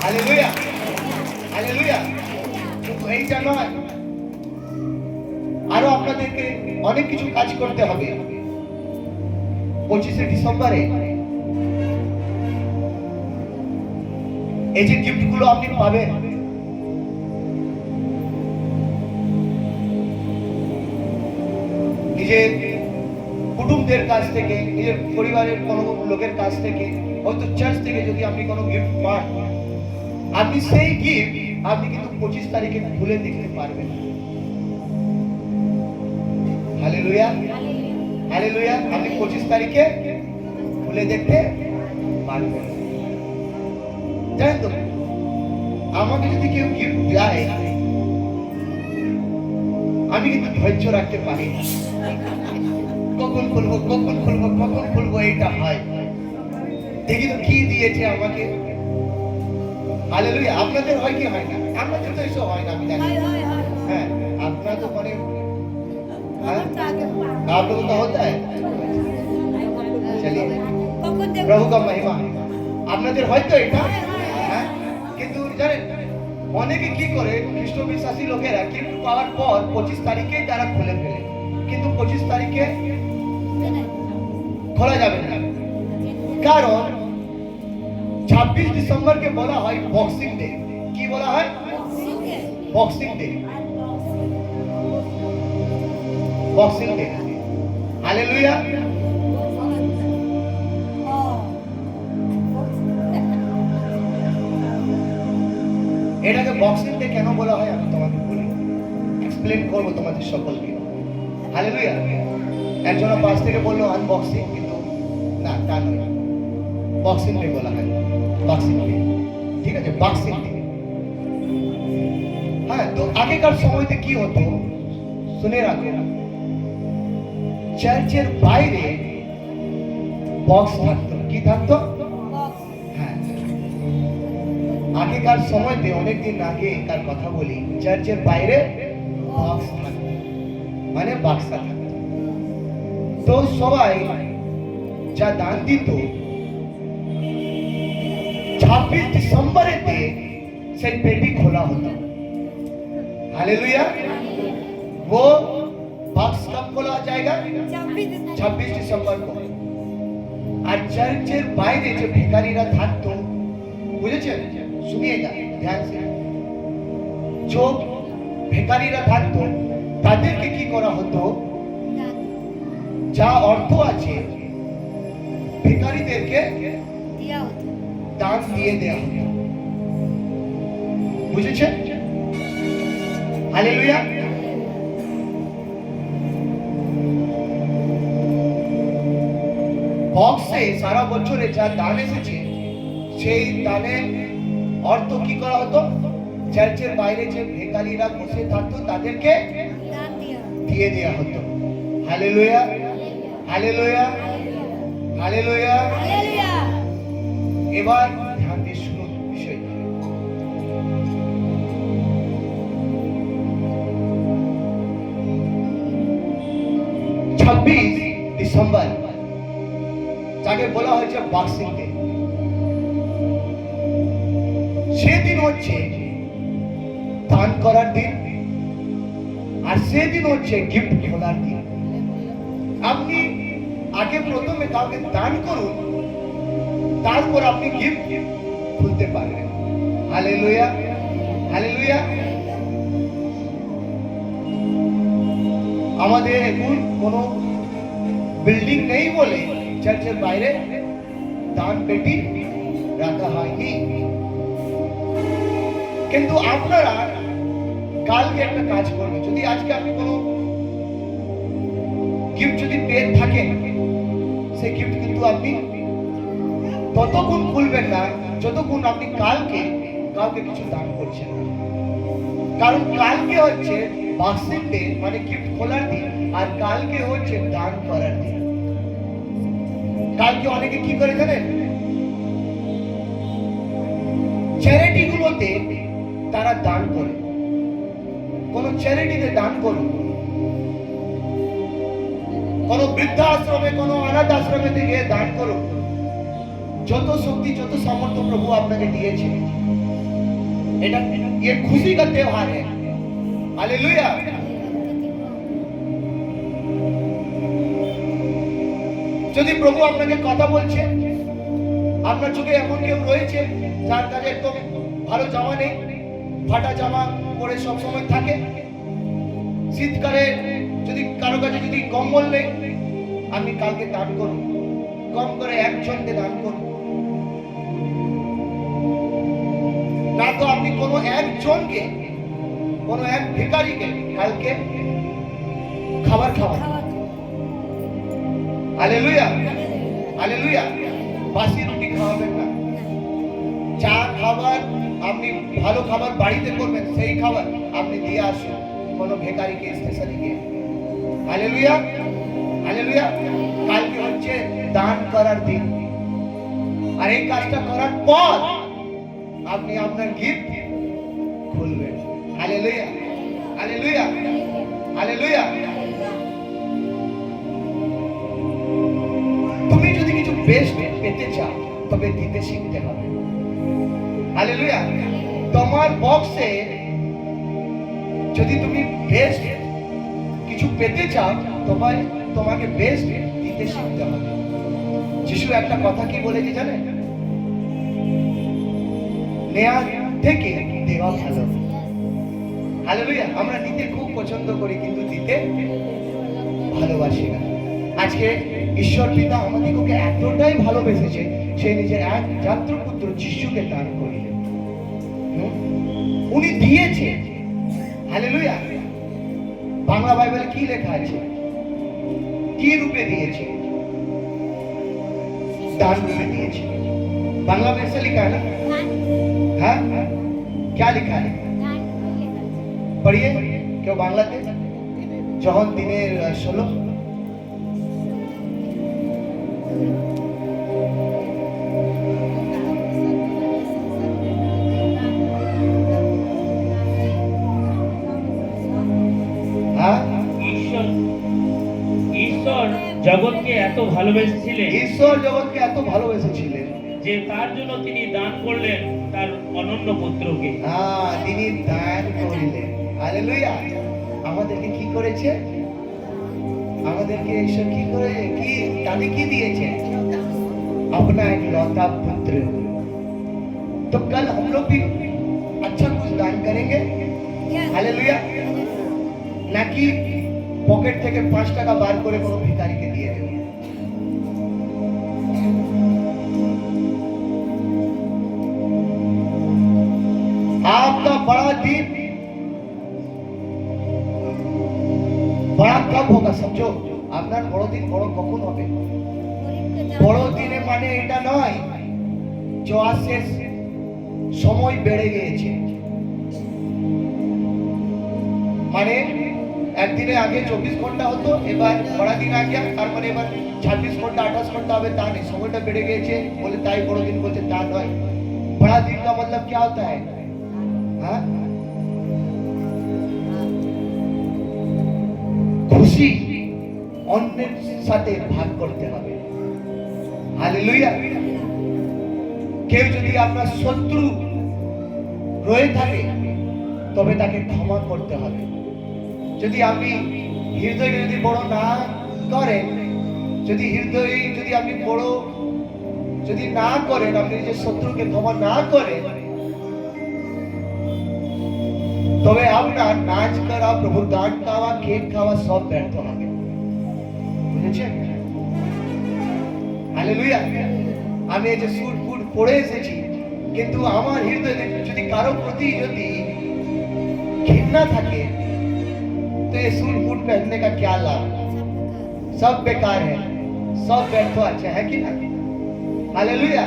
Hallelujah, hallelujah. কিন্তু এইটা নয়, আরো আপনাদেরকে অনেক কিছু কাজ করতে হবে। 25 ডিসেম্বরে এই যে গিফটগুলো আপনি পাবেন, নিজের কুটুম্বদের কাছ থেকে, নিজের পরিবারের কোনো লোকের কাছ থেকে, হয়তো চার্চ থেকে যদি আপনি কোনো গিফট পান, আপনি সেই গিফট আপনি কিন্তু 25 তারিখে খুলে দেখতে পারবেন। Hallelujah, hallelujah. আপনি 25 তারিখে খুলে দেখতে পারবেন। জানেন তো, আমাকে যদি কেউ গিফট দেয় আমি কিন্তু ধৈর্য রাখতে পারি না। কখন খুলবো, কখন খুলবো, কখন খুলবো, এইটা হয়। দেখি তো কি দিয়েছে আমাকে। হালেলুয়া। আপনাদের হয় কি হয় না? আপনাদের তো এসব হয় না, আমি জানি। হয় হয় হয়। হ্যাঁ, আপনারা তো মানে আমার তো আগে आप लोगों का होता है। चलिए, কখন দেখব? प्रभु का महिमा। আপনাদের হয়তো এটা, হ্যাঁ, কিন্তু জানেন অনেকে কি করে, খ্রিস্ট বিশ্বাসী লোকেরা কিন্তু পাওয়ার পর 25 তারিখে তারা খুলে ফেলে, কিন্তু 25 তারিখে খোলা যাবে না। কারণ 26 ডিসেম্বরকে বলা হয় বক্সিং ডে। কি বলা হয়? Boxing day. Boxing day. Hallelujah. এটাকে বক্সিং ডে কেন বলা হয় আমি তোমাকে বলি, এক্সপ্লেন করবো তোমাদের সকলকে। হালেলুয়া। একজন পাশ থেকে বললো আনবক্সিং, কিন্তু না, তা নয়, বক্সিং ডে বলা হয়, বক্সিং ডে, ঠিক আছে, বক্সিং ডে। হ্যাঁ, তো আগেকার সময়তে কি হতো শুনে রাখো, চার্চের বাইরে বক্স থাকতো। কি থাকতো? হ্যাঁ, আগেকার সময়তে অনেকদিন আগেকার কথা বলি, চার্চের বাইরে বক্স থাকতো, মানে বাক্সা থাকতো। তো সবাই যা দান দিত 26 ডিসেম্বরেতে সেই পেটি খোলা হতো। हालेलुया। वो बॉक्स कब खोला जाएगा? 26 ডিসেম্বর को। আর চার্চের বাইরে যে ভিখারিরা থাকতো, বুঝেছেন? শুনিয়েগা ধ্যান সে। जो ভিখারিরা থাকতো তাদেরকে কি করা হতো, যা অর্থ আছে ভিখারিদেরকে দান দিয়ে দেওয়া হতো। বুঝেছেন? হালেলুয়া। বক্সে সারা বছরে যা দান এসেছে সেই দানে অর্থ কি করা হতো, চার্চের বাইরে যে ভিখারিরা বসে থাকতো তাদেরকে দিয়ে দেওয়া হতো। Hallelujah, hallelujah, hallelujah. এবার ধ্যান দিয়ে শুনুন বিষয়টা। 26 ডিসেম্বর যাকে বলা হয়েছে বক্সিং ডে, সেদিন হচ্ছে দান করার দিন, আর সেদিন হচ্ছে গিফট খোলার দিন। আপনি আগে প্রথমে কাউকে দান করুন, তারপর আপনি গিফট খুলতে পারবেন। Hallelujah, hallelujah. আমাদের এখন কোনো বিল্ডিং নেই বলে চার্চের বাইরে দান পেটি রাখা হয়নি, কিন্তু আপনারা কালকে একটা কাজ করবেন। যদি আজকে আপনি কোনো গিফট যদি পেয়ে থাকেন, সেই গিফট কিন্তু আপনি ততক্ষণ খুলবেন না যতক্ষণ আপনি কালকে কাউকে কিছু দান করছেন না। কারণ কালকে হচ্ছে বক্সিং ডে, মানে গিফট খোলার দিন, আর কালকে হচ্ছে দান করার দিন। কালকে অনেকে কি করে জানেন, চ্যারিটি গুলোতে তারা দান করে। কোন চ্যারিটিতে দান করুন, কোন বৃদ্ধাশ্রমে, কোন অনাথ আশ্রমে থেকে দান করুন। যত শক্তি, যত সামর্থ্য প্রভু আপনাকে দিয়েছে, এটা ये खुशी का त्योहार है। हालेलुया। যদি প্রভু আপনাকে কথা বলছে, আপনার চোখে এমন কেউ রয়েছে যার কাছে একদম ভালো জামা নেই, ফাটা জামা পরে সব সময় থাকে, শীতকালে যদি কারো কাছে যদি কম্বল নেই, আপনি কালকে দান করুন, কম করে একজনকে দান করুন। না তো আপনি কোনো একজনকে, কোনো এক ভিখারিকে কালকে খাবার খাওয়ান। Hallelujah, hallelujah. বাসি রুটি খাওয়াবেন না। যা খাবার আপনি ভালো খাবার বাড়িতে করবেন, সেই খাবার আপনি দিয়ে আসুন কোনো ভিখারিকে, স্টেশনে গিয়ে। Hallelujah, hallelujah. কালকে হচ্ছে দান করার দিন, আর এই কাজটা করার পর আপনি আপনার গিফট খুলবেন। Hallelujah, hallelujah, hallelujah. তুমি যদি কিছু বেস্ট পেতে চাও তবে দিতে শিখতে হবে। হালেলুয়া। তোমার বক্সে যদি তুমি বেস্ট কিছু পেতে চাও, তোমাকে বেস্ট দিতে শিখতে হবে। যিশু একটা কথা কি বলেছে জানেন, নেয়া থেকে দেওয়া ভালো। হালেলুয়া। আমরা নিতে খুব পছন্দ করি, কিন্তু দিতে ভালোবাসে না। আজকে ঈশ্বর পিতা আমাদিগকে এতটাই ভালোবেসেছে, সে নিজের একমাত্র পুত্র যিশুকে দান করিলেন। উনি দিয়েছে। হালেলুয়া। বাংলা বাইবেলে কি লেখা আছে? কি রূপে দিয়েছে? दान रूपे दिए। बांग्ला में ऐसे लिखा है ना? हाँ? क्या लिखा है? पढ़िए क्यों बांग्ला थे? जौहन दिने 16 ঈশ্বর জগৎকে এত ভালোবেসেছিলেন, ঈশ্বর জগৎকে এত ভালোবেসেছিলেন যে তার জন্য তিনি দান করলেন তার অনন্য পুত্রকে। তিনি দান করলেন। হালেলুয়া। আমাদেরকে কি করেছে? আমাদেরকে ঈশ্বর কি করে কি দানে কি দিয়েছে? अपना इकलौता पुत्र। तो कल हम लोग भी अच्छा कुछ दान करेंगे। हालेलुया। ना कि पॉकेट থেকে 5 টাকা বার করে কোনো ভিখারিকে দিয়ে দেব। आपका बड़ा दिन बड़ा कब होगा समझो। আপনার বড় দিন বড় কখন হবে? বড় দিনে মানে এটা নয় যে আসছে সময় বেড়ে গিয়েছে, মানে একদিনে আগে 24 ঘন্টা হতো, এবার বড় দিন আগে তার মানে এবার 26 ঘন্টা 28 ঘন্টা হবে, তা নেই। সময়টা বেড়ে গিয়েছে বলে তাই বড় দিন বলতে তা নয়। बड़ा दिन का मतलब क्या होता है? हाँ? খুশি অন্যের সাথে ভাগ করতে হবে। হালেলুয়া। কেউ যদি আপনার শত্রু রয়ে থাকে তবে তাকে ক্ষমা করতে হবে। যদি আপনি হৃদয় যদি বড় না করেন, যদি হৃদয় যদি আপনি বড় যদি না করেন, আপনি যে শত্রুকে ক্ষমা না করেন, তবে আপনার নাচ করা, প্রভুর গান গাওয়া, কেক খাওয়া সব ব্যর্থ হবে। বুঝেছেন? হালেলুয়া। আমি এই যে স্যুট ফুট পরে এসেছি, কিন্তু আমার হৃদয়ে যদি কারো প্রতি যদি ঘৃণা থাকে तो ये सूट फूट पहनने का क्या लाभ? सब बेकार है, सब व्यर्थ अच्छा है कि ना? हालेलुया।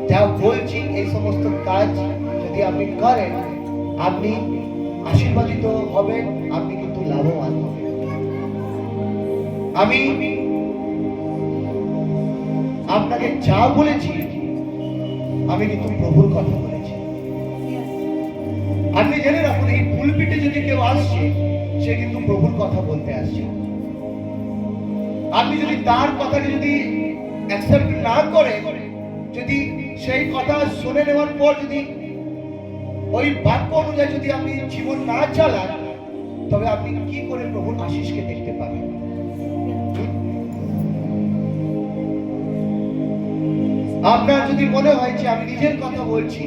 যা বলছি এই সমস্ত কাজ যদি আপনি করেন, আপনি আশীর্বাদিত হবেন, আপনি কিন্তু লাভবান হবেন। আমি আপনাকে যা বলেছি আমি কিন্তু প্রভুর কথা বলেছি। আপনি জেনে রাখুন, এই পুলপিটে যদি কেউ আসছে সে কিন্তু প্রভুর কথা বলতে আসছে। আপনি যদি তার কথাকে যদি অ্যাকসেপ্ট না করেন, যদি সেই কথা শুনে নেওয়ার পর যদি ওই বাক্য অনুযায়ী যদি আপনি জীবন না চালান, তবে আপনি কি করে প্রভুর আশীষকে দেখতে পাবেন? আপনার যদি মনে হয় যে আমি নিজের কথা বলছি,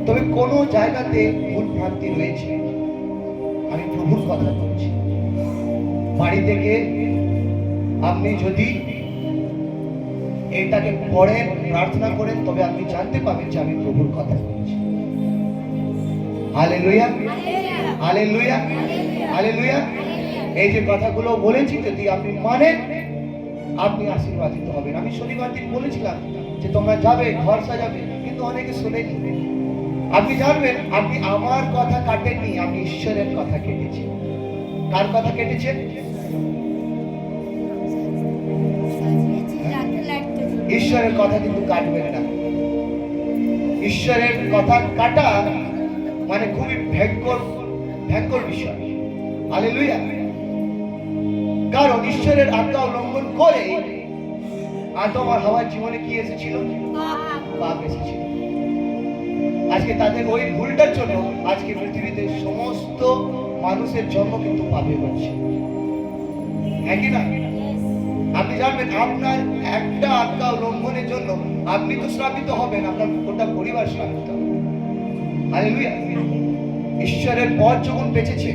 তবে কোনো জায়গাতে ভুল ভ্রান্তি রয়েছে। আমি প্রভুর কথা বলছি। বাড়ি থেকে আপনি যদি এটাকে পড়েন, প্রার্থনা করেন, তবে আপনি জানতে পাবেন যে আমি প্রভুর কথা বলছি। Hallelujah, hallelujah, hallelujah. এই যে কথাগুলো বলেছি যদি আপনি মানেন, আপনি আশীর্বাদিত হবেন। আমি শনিবার দিন বলেছিলাম যে তোমরা যাবে, ঘর সাজাবে, কিন্তু অনেকে শুনেনি। আপনি জানবেন, আপনি আমার কথা কাটেননি, আপনি ঈশ্বরের কথা কেটেছেন। কার কথা কেটেছেন? ঈশ্বরের কথা কিন্তু কাটবেন না। ঈশ্বরের কথা কাটা মানে খুবই ভয়ঙ্কর বিষয়। হালেলুয়া। কারণ ঈশ্বরের আজ্ঞা উল্লঙ্ঘন করে আদম আর হাওয়ার জীবনে কি এসেছিল? পাপ এসেছিল। আজকে তাদের ওই ভুলটার জন্য আজকে পৃথিবীতে সমস্ত মানুষের জন্ম কিন্তু পাপে হচ্ছে। হ্যাঁ কি না? আপনি জানবেন আপনার একটা আজ্ঞা লঙ্ঘনের জন্য আপনি তো শ্রাপিত হবেন, আপনার গোটা পরিবার শ্রাপিত। হালেলুয়া। ঈশ্বরের পথ যখন বেঁচেছে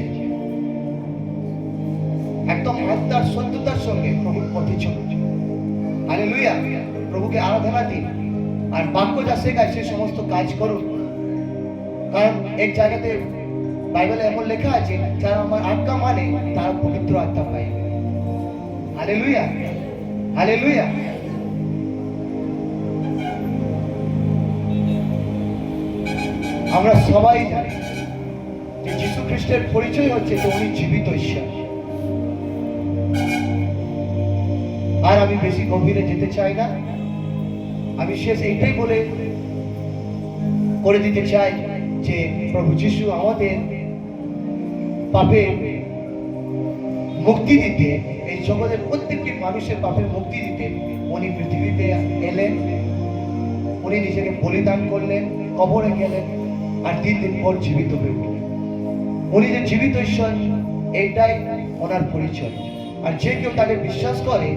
একদম আত্মার সত্যতার সঙ্গে প্রভুর পথে চলুন। হালেলুয়া। প্রভুকে আরাধনা দিন আর বাক্য যা শেখায় সে সমস্ত কাজ করুন। কারণ এক জায়গাতে বাইবেলে এমন লেখা আছে, যারা আমার আজ্ঞা মানে তারা পবিত্র আত্মা পাইবে। Hallelujah, hallelujah. আমরা সবাই জানি যে যীশু খ্রিস্টের পরিচয় হচ্ছে যে উনি জীবিত ঈশ্বর। আর আমি বেশি গভীরে যেতে চাই না, আমি শেষ এইটাই বলে করে দিতে চাই যে প্রভু যিশু আমাদের পাপে মুক্তি দিতে, এই জগতের প্রত্যেকটি মানুষের পাপের মুক্তি দিতে উনি পৃথিবীতে এলেন। উনি নিজেকে বলিদান করলেন, কবরে গেলেন আর 3 দিন পর জীবিত হয়ে উঠলেন। উনি যে জীবিত ঈশ্বর এইটাই ওনার পরিচয়। আর যে কেউ তাকে বিশ্বাস করে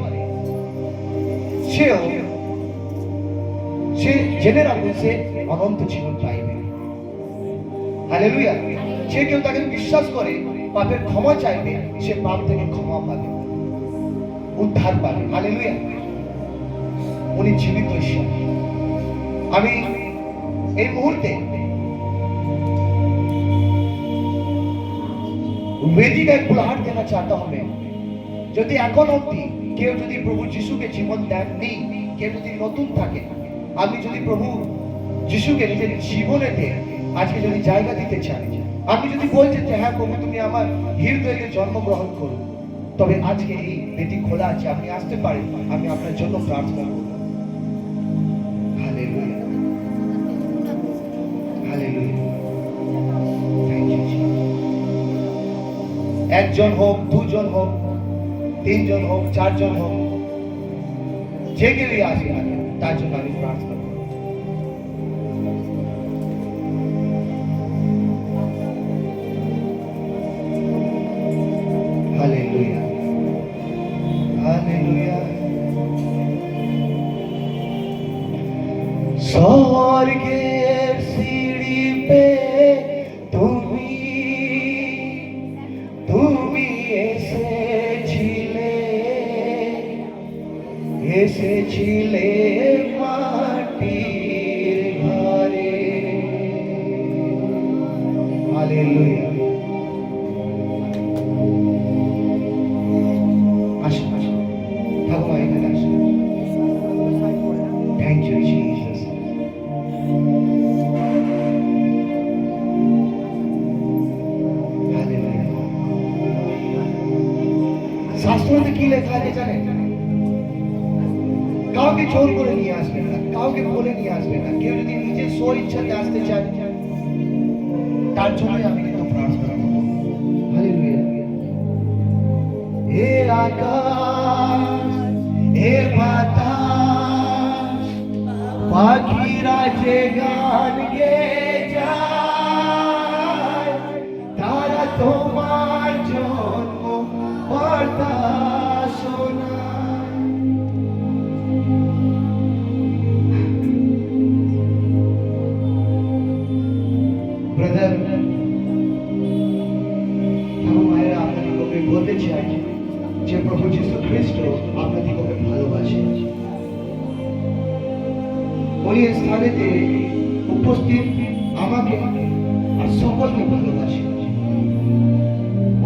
সে জেনে রাখুন সে অনন্ত জীবন পাইবে। হালেলুয়া। যে কেউ তাকে বিশ্বাস করে পাপের ক্ষমা চাইবে, সে পাপ থেকে ক্ষমা পাবে, উদ্ধার পাবে। হালেলুয়া। উনি জীবিত ঈশ্বর। আমি এই মুহূর্তে वेदी का एक बुलाहट देना चाहता हूं मैं। যদি এখন অবধি কেউ যদি প্রভু যিশুকে জীবন দেননি, কেউ যদি নতুন থাকে, আমি যদি প্রভু যিশুকে নিজের জীবনেতে আজকে যদি জায়গা দিতে চাই, আমি যদি বলছি যে হ্যাঁ প্রভু তুমি আমার হৃদয়ে জন্মগ্রহণ করো, তবে আজকে এই বেদি খোলা আছে, আপনি আসতে পারেন। আমি আপনার জন্য প্রার্থনা করব। Hallelujah, hallelujah. Thank you Jesus. একজন হোক, দুজন হোক, 3 জন হোক, 4 জন হোক, যে কেউই আসে না তার জন্য আমি প্রার্থনা করব। Hallelujah, hallelujah. স্বর্গের সিঁড়ি পে তুমি এসেছিলে মাটির ঘরে। হালেলুয়া। আসুন, আসুন, ঠাকুমা এখানে আসুন। Thank you Jesus. হালেলুয়া। শাস্ত্রতে কি লেখা আছে জানেন? কাউকে জোর করে নিয়ে আসবেন না, কাউকে বলে নিয়ে আসবেন না। কেউ যদি নিজের স্ব ইচ্ছাতে আসতে চান, তার জন্যই আমি কিন্তু প্রার্থনা করব। হালেলুয়া। হে আকাশ, হে বাতাস, পাখিরা যে গান গেয়ে যায়, তারা তোমার জন্ম বার্তা শোনায়। ব্রাদার, ঠাকুমায়েরা আপনাদিগকে বলতে চাই যে প্রভু যীশু খ্রিস্ট আপনাদিগকে ভালোবাসে। উনি এই স্থানেতে উপস্থিত আমাকে আর সকলকে ভালোবাসে।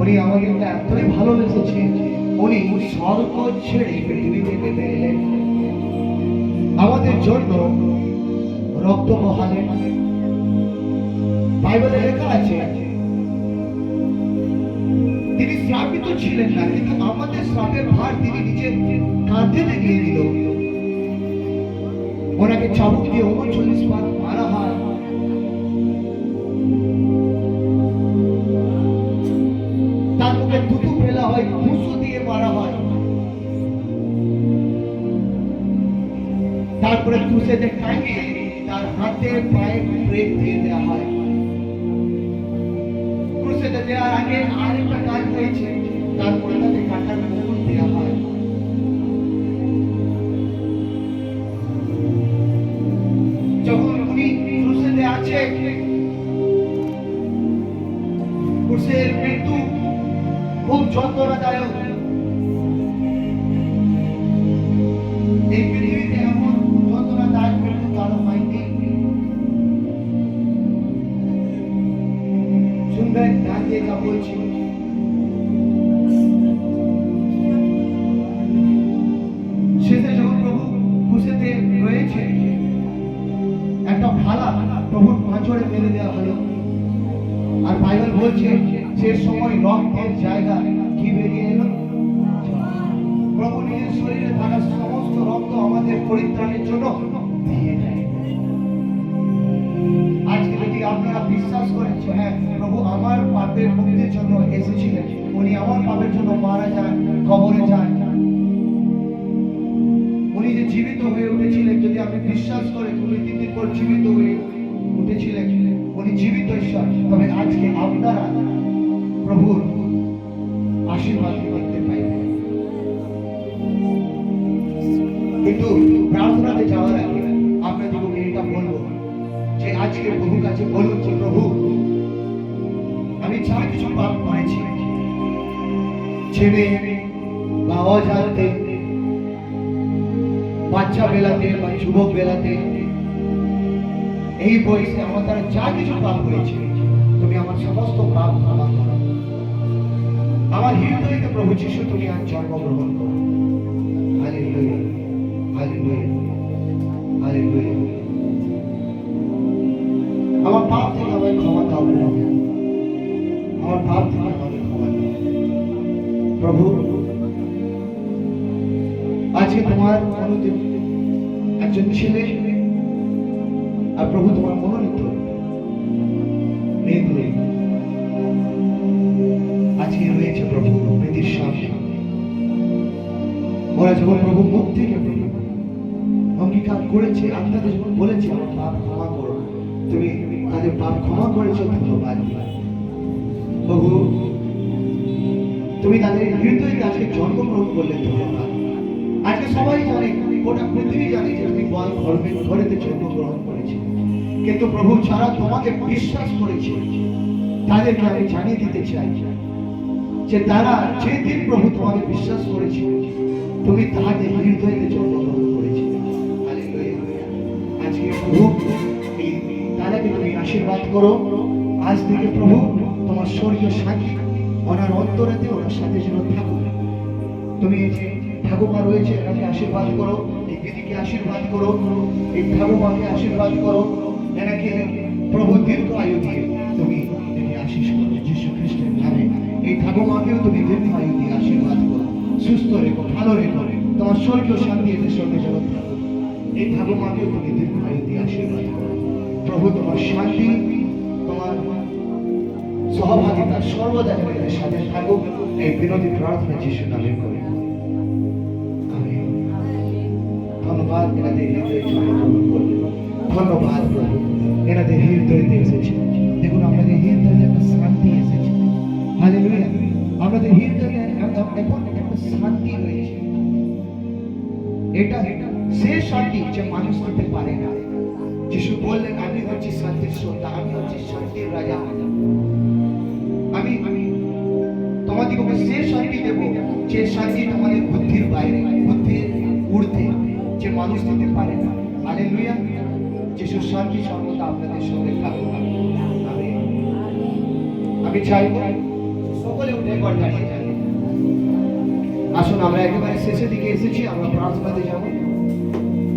উনি আমাকে এতটাই ভালোবেসেছে, উনি স্বর্গ ছেড়ে পৃথিবীতে নেমে এলেন, আমাদের জন্য রক্ত বহালেন। বাইবেলে লেখা আছে তিনি শ্রাপিত ছিলেন না, কিন্তু আমাদের শ্রাপের ভার তিনি নিজের কাঁধে নিয়ে নিল। ওনাকে চাবুক দিয়ে 39 বার মারা হয়। তার মুখে থুতু ফেলা হয়, ঘুষো দিয়ে মারা হয়। তারপরে ক্রুসেতে টাঙিয়ে তার হাতে পায়ে ব্রেক দিয়ে দেওয়া হয়। ক্রুসেতে দেওয়ার আগে আরেকটা কাজ হয়েছে, তারপরে তাকে কাঁটার মুকুট দেওয়া হয়। যন্ত্রণাদায়ক। এই পৃথিবীতে এমন যন্ত্রণাদায়ক মৃত্যু কারো হয়নি। শুনবেন ধ্যান দিয়ে যা বলছি। শেষে যখন প্রভু কুশেতে রয়েছে, একটা ভালা প্রভুর পাঁচড়ে মেরে দেওয়া হলো। আর বাইবেল বলছে সে সময় রক্তের জায়গা কি বেরিয়ে এলো? প্রভু নিজের শরীরে থাকা সমস্ত রক্ত আমাদের পরিত্রাণের জন্য দিয়ে দেয়। আজকে যদি আপনারা বিশ্বাস করেন যে হ্যাঁ প্রভু আমার পাপের মুক্তির জন্য এসেছিলেন, উনি আমার পাপের জন্য মারা যান, কবরে যান, উনি যে জীবিত হয়ে উঠেছিলেন, যদি আপনি বিশ্বাস করেন উনি 3 দিন পর জীবিত হয়ে উঠেছিলেন, উনি জীবিত ঈশ্বর, তবে আজকে আপনারা প্রভুর আশীর্বাদ দেখতে পাইবেন। কিন্তু প্রার্থনাতে যাওয়ার আগে আপনাদেরকে এটা বলবো যে আজকে প্রভুর কাছে বলুন যে প্রভু আমি যা কিছু পাপ করেছি, জেনে বা অজান্তে, বাচ্চা বেলাতে বা যুবক বেলাতে, এই বয়সে আমার দ্বারা যা কিছু পাপ হয়েছে, তুমি আমার সমস্ত পাপ ক্ষমা করো। আমার হৃদয়তে প্রভু যিশু তুমি আজ জন্মগ্রহণ করো। Hallelujah, hallelujah, hallelujah. আমার পাপ থেকে আমাকে ক্ষমা দাও প্রভু, আমার পাপ থেকে আমাকে ক্ষমা দাও প্রভু। আজকে তোমার অনুদিন একজন ছেলে আর প্রভু তোমার মনোনীত মেয়েগুলো আজকে রয়েছে প্রভু বেদির সামনে। ওরা যখন প্রভু মুখ থেকে প্রভু অঙ্গীকার করেছে, আপনাদের যখন বলেছে আমার পাপ ক্ষমা করো, তুমি তাদের পাপ ক্ষমা করেছো, ধন্যবাদ প্রভু। তুমি তাদের হৃদয়ে আজকে জন্মগ্রহণ করলে, ধন্যবাদ। আজকে সবাই জানে, গোটা পৃথিবী জানে যে তুমি বল ঘরেতে জন্মগ্রহণ করেছি, কিন্তু প্রভু যারা তোমাকে বিশ্বাস করেছে তাদেরকে আমি জানিয়ে দিতে চাই যে তারা যেদিন প্রভু তোমাকে বিশ্বাস করেছে, তুমি তাদের হৃদয়ে জন্মগ্রহণ করেছে। আজকে প্রভু তাদেরকে তুমি আশীর্বাদ করো। আজ থেকে প্রভু তোমার স্বর্গীয় শান্তি ওনার অন্তরেতে ওনার সাথে যেন থাকুক। তুমি এই যে ঠাকুমা রয়েছে এনাকে আশীর্বাদ করো, এই দিদিকে আশীর্বাদ করো, এই ঠাকুমাকে আশীর্বাদ করো, এনাকে প্রভু দীর্ঘ আয়ু দিয়ে তুমি আশীষ করো যীশু খ্রিস্টের নামে। এই ঠাকুমাকেও তুমি দীর্ঘ আয়ু দিয়ে আশীর্বাদ করো, সুস্থ রেখো, ভালো রেখো, তোমার স্বর্গীয় শান্তি এদের সঙ্গে যেন থাকুক। এই ঠাকুমাকেও তুমি দীর্ঘ আয়ু দিয়ে আশীর্বাদ করো প্রভু। তোমার শান্তি, তোমার সহভাগিতা সর্বদা এদের সাথে থাকুক। এই বিনতি প্রার্থনা যীশু নামে করে। ধন্যবাদ এনাদের হৃদয়ে জন্মগ্রহণ করলেন, ধন্যবাদ প্রভু এনাদের হৃদয়তে এসেছে। দেখুন আপনাদের হৃদয়ে একটা শান্তি এসেছে। হালেলুয়া, আমাদের হৃদয়ে এখন একটা শান্তি রয়েছে। এটা সে শান্তি যে মানুষ দিতে পারে না। যিশু বললেন আমি হচ্ছি শান্তির সত্তা, আমি হচ্ছি শান্তির রাজা। আমি তোমাদেরকে সে শান্তি দেব যে শান্তি তোমাদের বুদ্ধির বাইরে, বুদ্ধির ঊর্ধ্বে, যে মানুষ দিতে পারে না। হালেলুয়া, যিশু শান্তি সর্বদা আপনাদের সঙ্গে থাকুক। আমি চাইব সকলে উঠে একবার দাঁড়িয়ে যান। আসুন আমরা একেবারে শেষের দিকে এসেছি, আমরা প্রার্থনাতে যাব।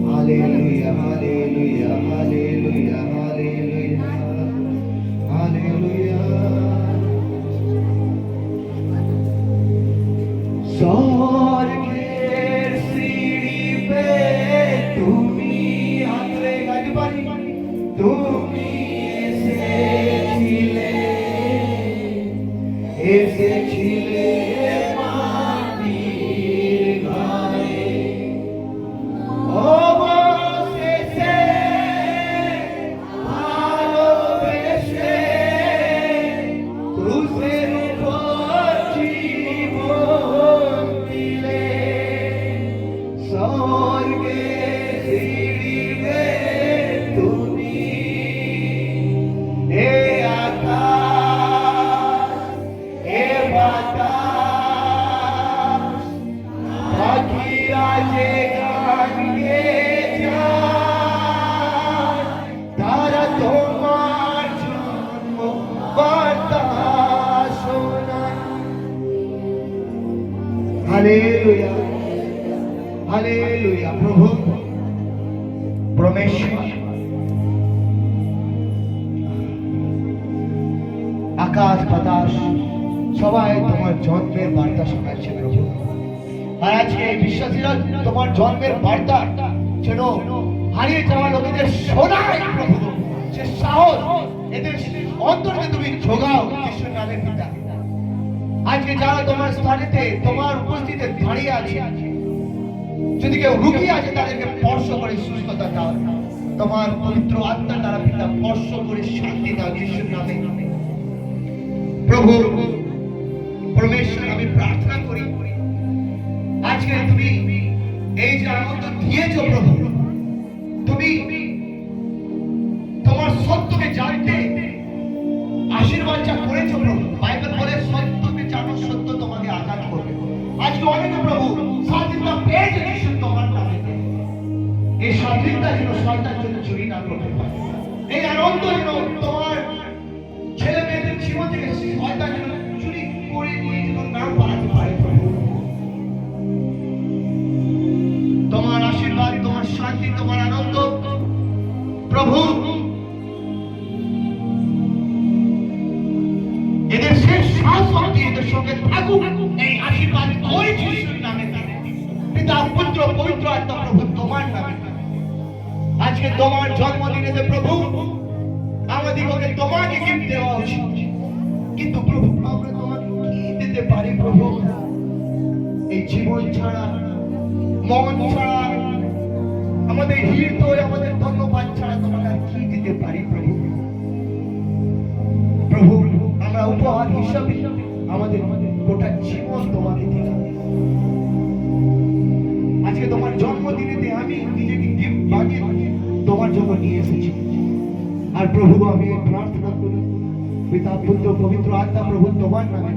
Hallelujah, hallelujah, hallelujah, hallelujah, hallelujah. স্বর্গের সিঁড়িতে তুমি আঁকড়ে গাইতে পারি, তুমি এসেছিলে, এসেছিলে মাটির ঘরে, অবশেষে ভালোবেসে ক্রুশের উপর জীবন দিলে। স্বর্গের সিঁড়িতে তুমি, এ আকাশ, এ বাতাস হালেলুয়া। প্রভু পরমেশ্বর আকাশ বাতাস সবাই তোমার জন্মের বার্তা শোনাচ্ছে প্রভু। আর আজকে এই বিশ্বাসীরা তোমার জন্মের বার্তা যেন হারিয়ে যাওয়া লোকেদের শোনায় প্রভু। সে সাহস এদের অন্তরে তুমি যোগাও যিশুর নামে পিতা। আজকে যারা তোমার স্থানেতে তোমার উপস্থিতিতে দাঁড়িয়ে আছে, যদি কেউ রুগী আছে তাদেরকে স্পর্শ করে সুস্থতা দাও। তোমার পবিত্র আত্মা দ্বারা পিতা স্পর্শ করে শান্তি দাও যিশুর নামে। প্রভু পরমেশ্বর আমি প্রার্থনা করি আজকে তুমি এই যে আনন্দ দিয়েছো প্রভু, তুমি তোমার সত্যকে জানতে আশীর্বাদ যা করেছো প্রভু। বাইবেল বলে সত্যকে জানো, সত্য তোমাকে আজাদ করবে। আজকে অনেকে প্রভু স্বাধীনতা পেয়েছে যিশু তোমার নামে। এই স্বাধীনতা যেন শয়তান জন্য চুরি না করতে পারে। এই আনন্দ যেন তোমার ছেলে মেয়েদের জীবন থেকে শয়তান যেন চুরি করে নিয়ে যেন না পালাতে পারে প্রভু। তোমার আশীর্বাদ, তোমার শান্তি, তোমার আনন্দ প্রভু এদের শেষ শ্বাস অবধি এদের সঙ্গে থাকুক। এই আশীর্বাদ করেছি যিশুর নামে। পিতা পুত্র পবিত্র আত্মা প্রভু তোমার নামে। আজকে তোমার জন্মদিনে প্রভু আমাদেরকে তোমাকে গিফট দেওয়া উচিত, কিন্তু প্রভু আমরা তোমাকে কি দিতে পারি প্রভু? এই জীবন ছাড়া, মন ছাড়া, আমাদের হৃদয়, আমাদের ধন্যবাদ ছাড়া তোমাকে আর কি দিতে পারি প্রভু? প্রভু আমরা উপহার হিসাবে আমাদের গোটা জীবন তোমাকে দিলাম। আজকে তোমার জন্মদিনেতে আমি নিজেকে গিফট বানিয়ে তোমার জন্য নিয়ে এসেছি। আর প্রভু আমি প্রার্থনা করি পিতা পুত্র পবিত্র আত্মা প্রভু তোমার নামে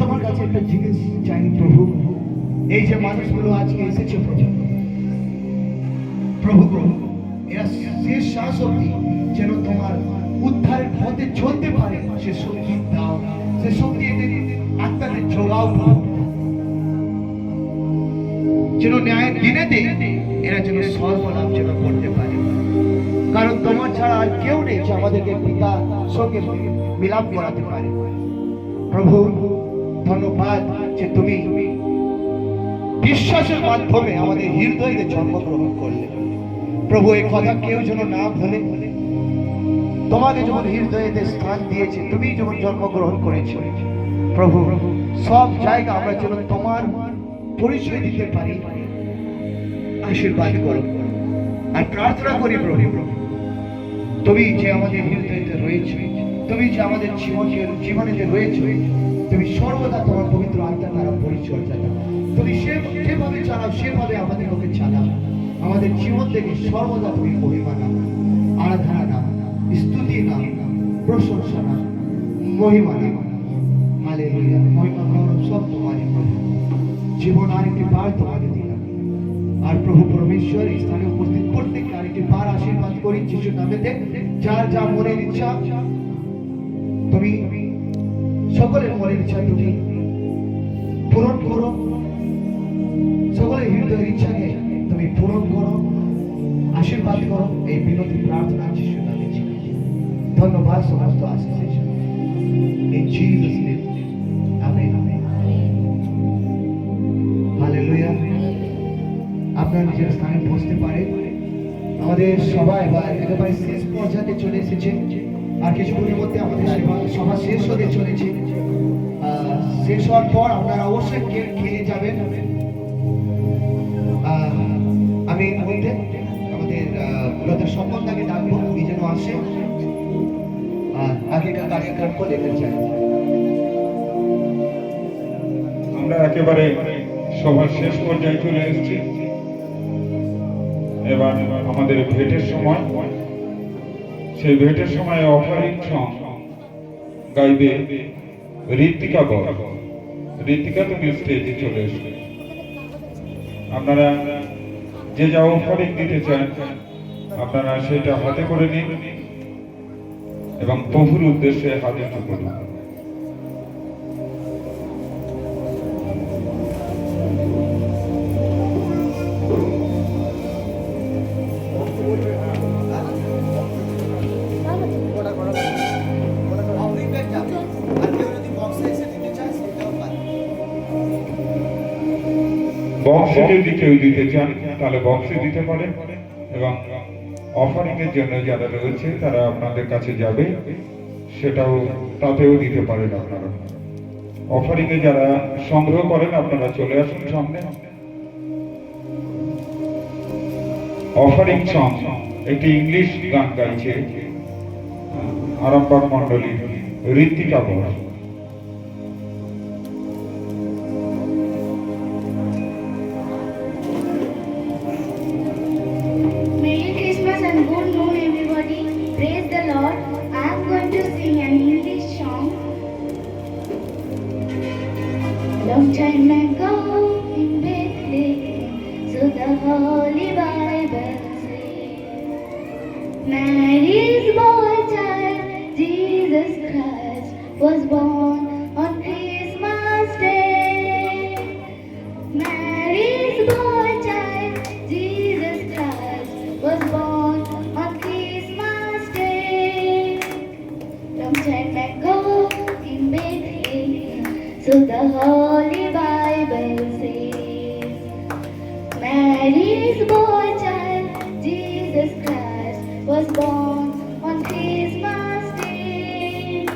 তোমার কাছে একটা জিনিস চাই প্রভু। এই যে মানুষগুলো আজকে এসেছে প্রভু, প্রভু প্রভু এরা শেষ শ্বাস অবধি যেন তোমার উদ্ধারের পথে চলতে পারে, সে শক্তি দাও, সে শক্তি এদের আত্মাদের যোগাও প্রভু। যেন ন্যায়ের দিনেতে এরা যেন সর্বলাভ যেন করতে পারে, কারণ তোমার ছাড়া আর কেউ নেই যে আমাদেরকে পিতার সঙ্গে মিলাপ করাতে পারে। প্রভু ধন্যবাদ যে তুমি বিশ্বাসের মাধ্যমে আমাদের হৃদয়ে জন্মগ্রহণ করলে প্রভু। এই কথা কেউ যেন না ভুলে, তোমাকে যখন হৃদয়েতে স্থান দিয়েছে, তুমি যখন জন্মগ্রহণ করেছো প্রভু, সব জায়গা আমরা যেন তোমার পরিচয় দিতে পারি। আশীর্বাদ করো আর প্রার্থনা করি প্রভু, তুমি যে আমাদের হৃদয়তে রয়েছে, তুমি যে আমাদের জীবনে যে রয়েছে, তুমি সর্বদা তোমার পবিত্র আত্মা দ্বারা পরিচর্যা দাও। তুমি যেভাবে চালাও সেভাবে আমাদের লোকে চালাও। আমাদের জীবন থেকে সর্বদা তুমি মহিমা নাও, আরাধনা নাও, স্তুতি নাও, প্রশংসা নাও, মহিমা নাও। হালেলুয়া। মহিমা গৌরব সব তোমারই প্রভু। জীবন আরেকটি বার তোমাকে দিলাম। আর প্রভু পরমেশ্বর এই স্থানে উপস্থিত প্রত্যেককে আরেকটি বার আশীর্বাদ করি যিশুর নামেতে। যার যা মনের ইচ্ছা তুমি সকলের মনের ইচ্ছা তুমি পূরণ করো, সকলের হৃদয়ের ইচ্ছাকে তুমি পূরণ করো, আশীর্বাদ করো। এই বিনতি প্রার্থনা যিশুর নামে। ধন্যবাদ সমস্ত Ashish in Jesus name. Amen. Hallelujah. আপনারা নিজের স্থানে বসতে পারেন। আমাদের সবাই এবার একেবারে শেষ পর্যায়ে চলে এসেছে। আর কিছুক্ষণের মধ্যে আমাদের সভা শেষ হতে চলেছে। শেষ হওয়ার পর আপনারা অবশ্যই খেয়ে যাবেন। আমি এই মুহূর্তে আমাদের ব্রাদার সম্পর্কে ডাকবো, উনি যেন আসে আগেকার কার্যক্রম করে দেখতে চাই। আমরা একেবারে সবার শেষ পর্যায়ে চলে এসেছি। এবার আমাদের ভেটের সময়, সেই ভেটের সময় অফারিং সং গাইবে ঋতিকা বল। ঋতিকা তুমি স্টেজে চলে এসবে। আপনারা যে যা অফারিং দিতে চান আপনারা সেটা হাতে করে নিন এবং প্রভুর উদ্দেশ্যে হাজির করুন। বক্সে যদি কেউ দিতে চান তাহলে বক্সে দিতে পারেন, এবং অফারিং এর জন্য যারা রয়েছে তারা আপনাদের কাছে যাবে, সেটাও তাতেও দিতে পারেন আপনারা। অফারিং এ যারা সংগ্রহ করেন আপনারা চলে আসুন সামনে। অফারিং সং একটি ইংলিশ গান গাইছে আরামবাগ মন্ডলী ঋত্বিকা বর। Merry Christmas and good noon, everybody. Praise the Lord. I am going to sing an English song. Long time ago in Bethlehem, so the Holy Bible says, Mary's boy child, Jesus Christ, was born on Christmas Day. Mary's boy child, Jesus Christ, was born on Christmas Day. Long time ago in Bethlehem, so the Holy Bible says, Mary's boy child, Jesus Christ, was born on Christmas Day.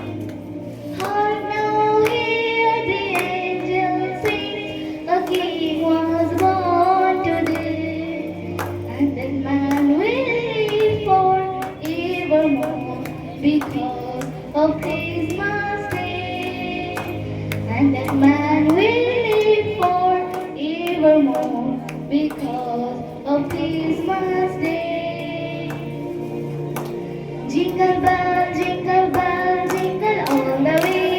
Hark now, hear the angels sing, a king was born today, and that man will live forevermore because of Christmas Day. And that man will live forevermore because of Christmas Day. Jingle bell, jingle all the way.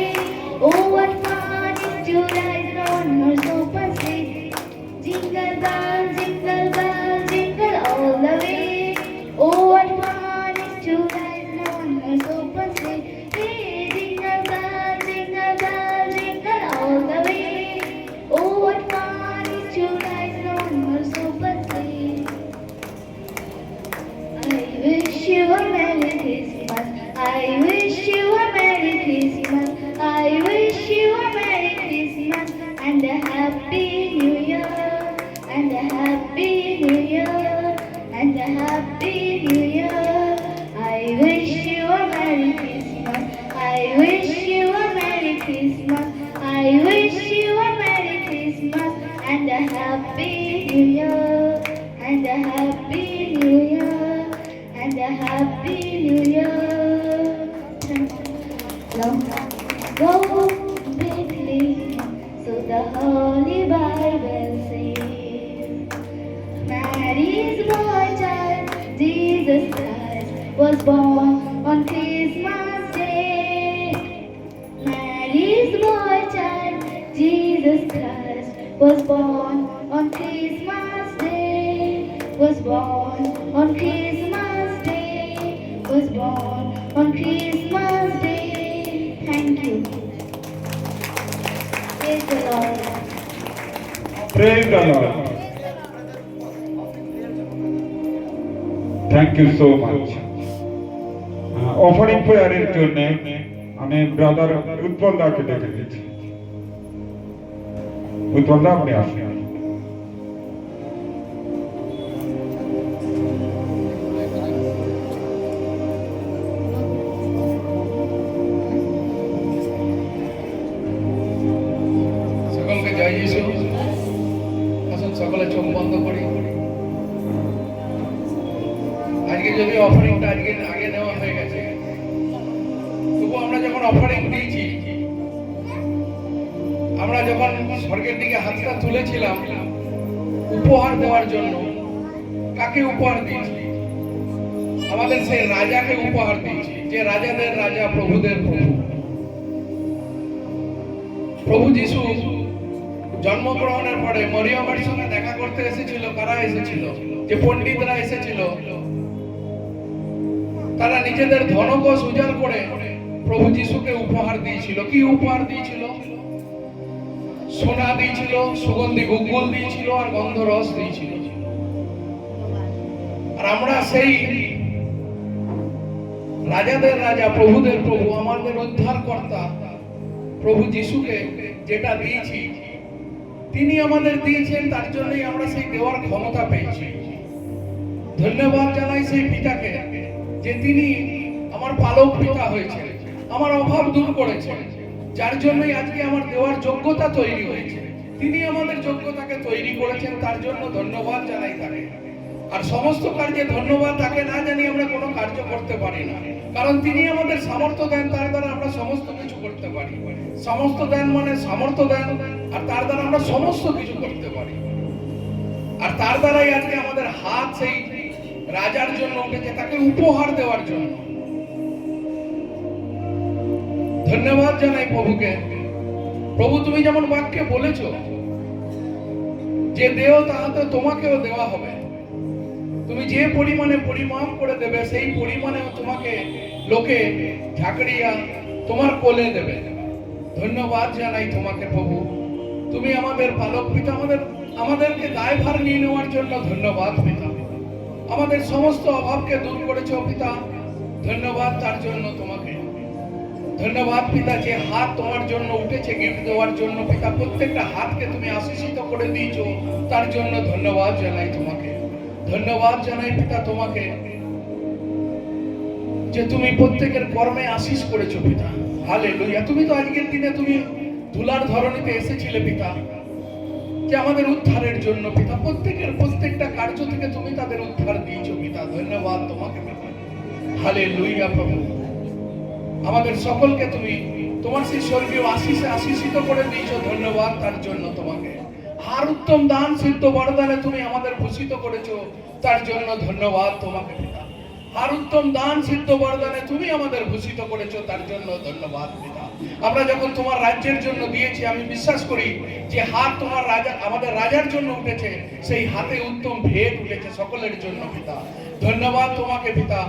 Oh, what fun it is to ride in a one-horse open sleigh. Jingle bell, all the way. Oh, what fun it is to ride in a one-horse open sleigh. Hey, jingle bell, all the way. Oh, what fun it is to ride in a one-horse open sleigh. I wish you a Merry Christmas. I wish you a Merry Christmas. I wish you a Merry Christmas and a Happy New Year. And a Happy New Year. And a Happy New Year. I wish you a Merry Christmas. I wish you a Merry Christmas. I wish you a Merry Christmas and a Happy New Year. And a Happy New Year. And a Happy New Year. Long time ago, Bethlehem, so the Holy Bible says, Mary's boy child, Jesus Christ, was born on Christmas Day. Mary's boy child, Jesus Christ, was born on Christmas Day. Was born on Christmas Day. Was born on Christmas Day. Thank you. Praise the Lord. Praise the Lord. Thank you so much. Offering প্রেয়ারের জন্য আমি brother Utpal দাকে ডেকে দিচ্ছি। উৎপল দা আপনি আসুন। সকলকে জয় যিশু। আসুন সকলে চোখ বন্ধ করি। আজকে যদি অফারিংটা আগে নেওয়া হয়ে গেছে, তবু আমরা যখন অফারিং দিয়েছি, আমরা যখন স্বর্গের দিকে হাতটা তুলেছিলাম উপহার দেওয়ার জন্য, কাকে উপহার দিয়েছি? আমাদের সেই রাজাকে উপহার দিয়েছি, যে রাজাদের রাজা, প্রভুদের প্রভু। প্রভু যিশু জন্মগ্রহণের পরে মরিয়মের সঙ্গে দেখা করতে এসেছিল। কারা এসেছিল? যে পণ্ডিতরা এসেছিল, তারা নিজেদের ধনকোষ উজাড় করে প্রভু যিশুকে উপহার দিয়েছিল। কি উপহার দিয়েছিল? সোনা দিয়েছিল, সুগন্ধি গুগ্গুল দিয়েছিল, আর গন্ধরস দিয়েছিল। আর আমরা সেই রাজাদের রাজা, প্রভুদের প্রভু, আমাদের উদ্ধারকর্তা প্রভু যিশুকে যেটা দিয়েছি, তিনি আমাদের দিয়েছেন, তার জন্যই আমরা সেই দেওয়ার ক্ষমতা পেয়েছি। ধন্যবাদ জানাই সেই পিতাকে যে তিনি আমার পালক পিতা হয়েছেন, আমার অভাব দূর করেছেন, যার জন্যই আজকে আমার দেওয়ার যোগ্যতা তৈরি হয়েছে। তিনি আমাদের যোগ্যতাকে তৈরি করেছেন, তার জন্য ধন্যবাদ জানাই তাকে। আর সমস্ত কার্যে ধন্যবাদ তাকে না জানিয়ে আমরা কোনো কার্য করতে পারি না, কারণ তিনি আমাদের সামর্থ্য দেন, তার দ্বারা আমরা সমস্ত কিছু করতে পারি। সমস্ত দেন মানে সামর্থ্য দেন, আর তার দ্বারা আমরা সমস্ত কিছু করতে পারি। আর তার দ্বারাই আজকে আমাদের হাত সেই রাজার জন্য উঠেছে, তাকে উপহার দেওয়ার জন্য। ধন্যবাদ জানাই প্রভুকে। প্রভু, তুমি যেমন বাক্যে বলেছ যে দেও তাহাতে তোমাকেও দেওয়া হবে, তুমি যে পরিমাণে পরিমাপ করে দেবে সেই পরিমাণেও তোমাকে লোকে ঝাঁকড়িয়া তোমার কোলে দেবে। ধন্যবাদ জানাই তোমাকে প্রভু, তুমি আমাদের পালক পিতা, আমাদেরকে দায়ভার নিয়ে নেওয়ার জন্য ধন্যবাদ পিতা। আমাদের সমস্ত অভাবকে দূর করেছো পিতা, ধন্যবাদ তার জন্য তোমাকে। ধন্যবাদ পিতা, যে হাত তোমার জন্য উঠেছে গিফট দেওয়ার জন্য পিতা, প্রত্যেকটা হাতকে তুমি আশীষিত করে দিয়েছো, তার জন্য ধন্যবাদ জানাই তোমাকে। ধন্যবাদ জানাই পিতা তোমাকে যে তুমি প্রত্যেকের কর্মে আশীষ করেছো পিতা। হালেলুয়া। তুমি তো আজকের দিনে তুমি ধুলার ধরনীতে এসেছিলে পিতা, যে আমাদের উদ্ধারের জন্য পিতা, প্রত্যেকটা কার্য থেকে তুমি তাদের উদ্ধার দিয়েছো পিতা। ধন্যবাদ তোমাকে পিতা। হালেলুয়া প্রভু, আমাদের সকলকে তুমি তোমার সেই স্বর্গীয় আশীষে আশীষিত করে দিয়েছো, ধন্যবাদ তার জন্য তোমাকে। আর উত্তম দান সিদ্ধ বরদানে তুমি আমাদের ভূষিত করেছো, তার জন্য ধন্যবাদ তোমাকে পিতা। আর উত্তম দান সিদ্ধ বরদানে তুমি আমাদের ভূষিত করেছো, তার জন্য ধন্যবাদ পিতা। আমরা যখন তোমার রাজ্যের জন্য দিয়েছি, আমি বিশ্বাস করি যে হাত তোমার রাজা, আমাদের রাজার জন্য উঠেছে, সেই হাতে উত্তম ভেট উঠেছে সকলের জন্য পিতা। ধন্যবাদ তোমাকে পিতা,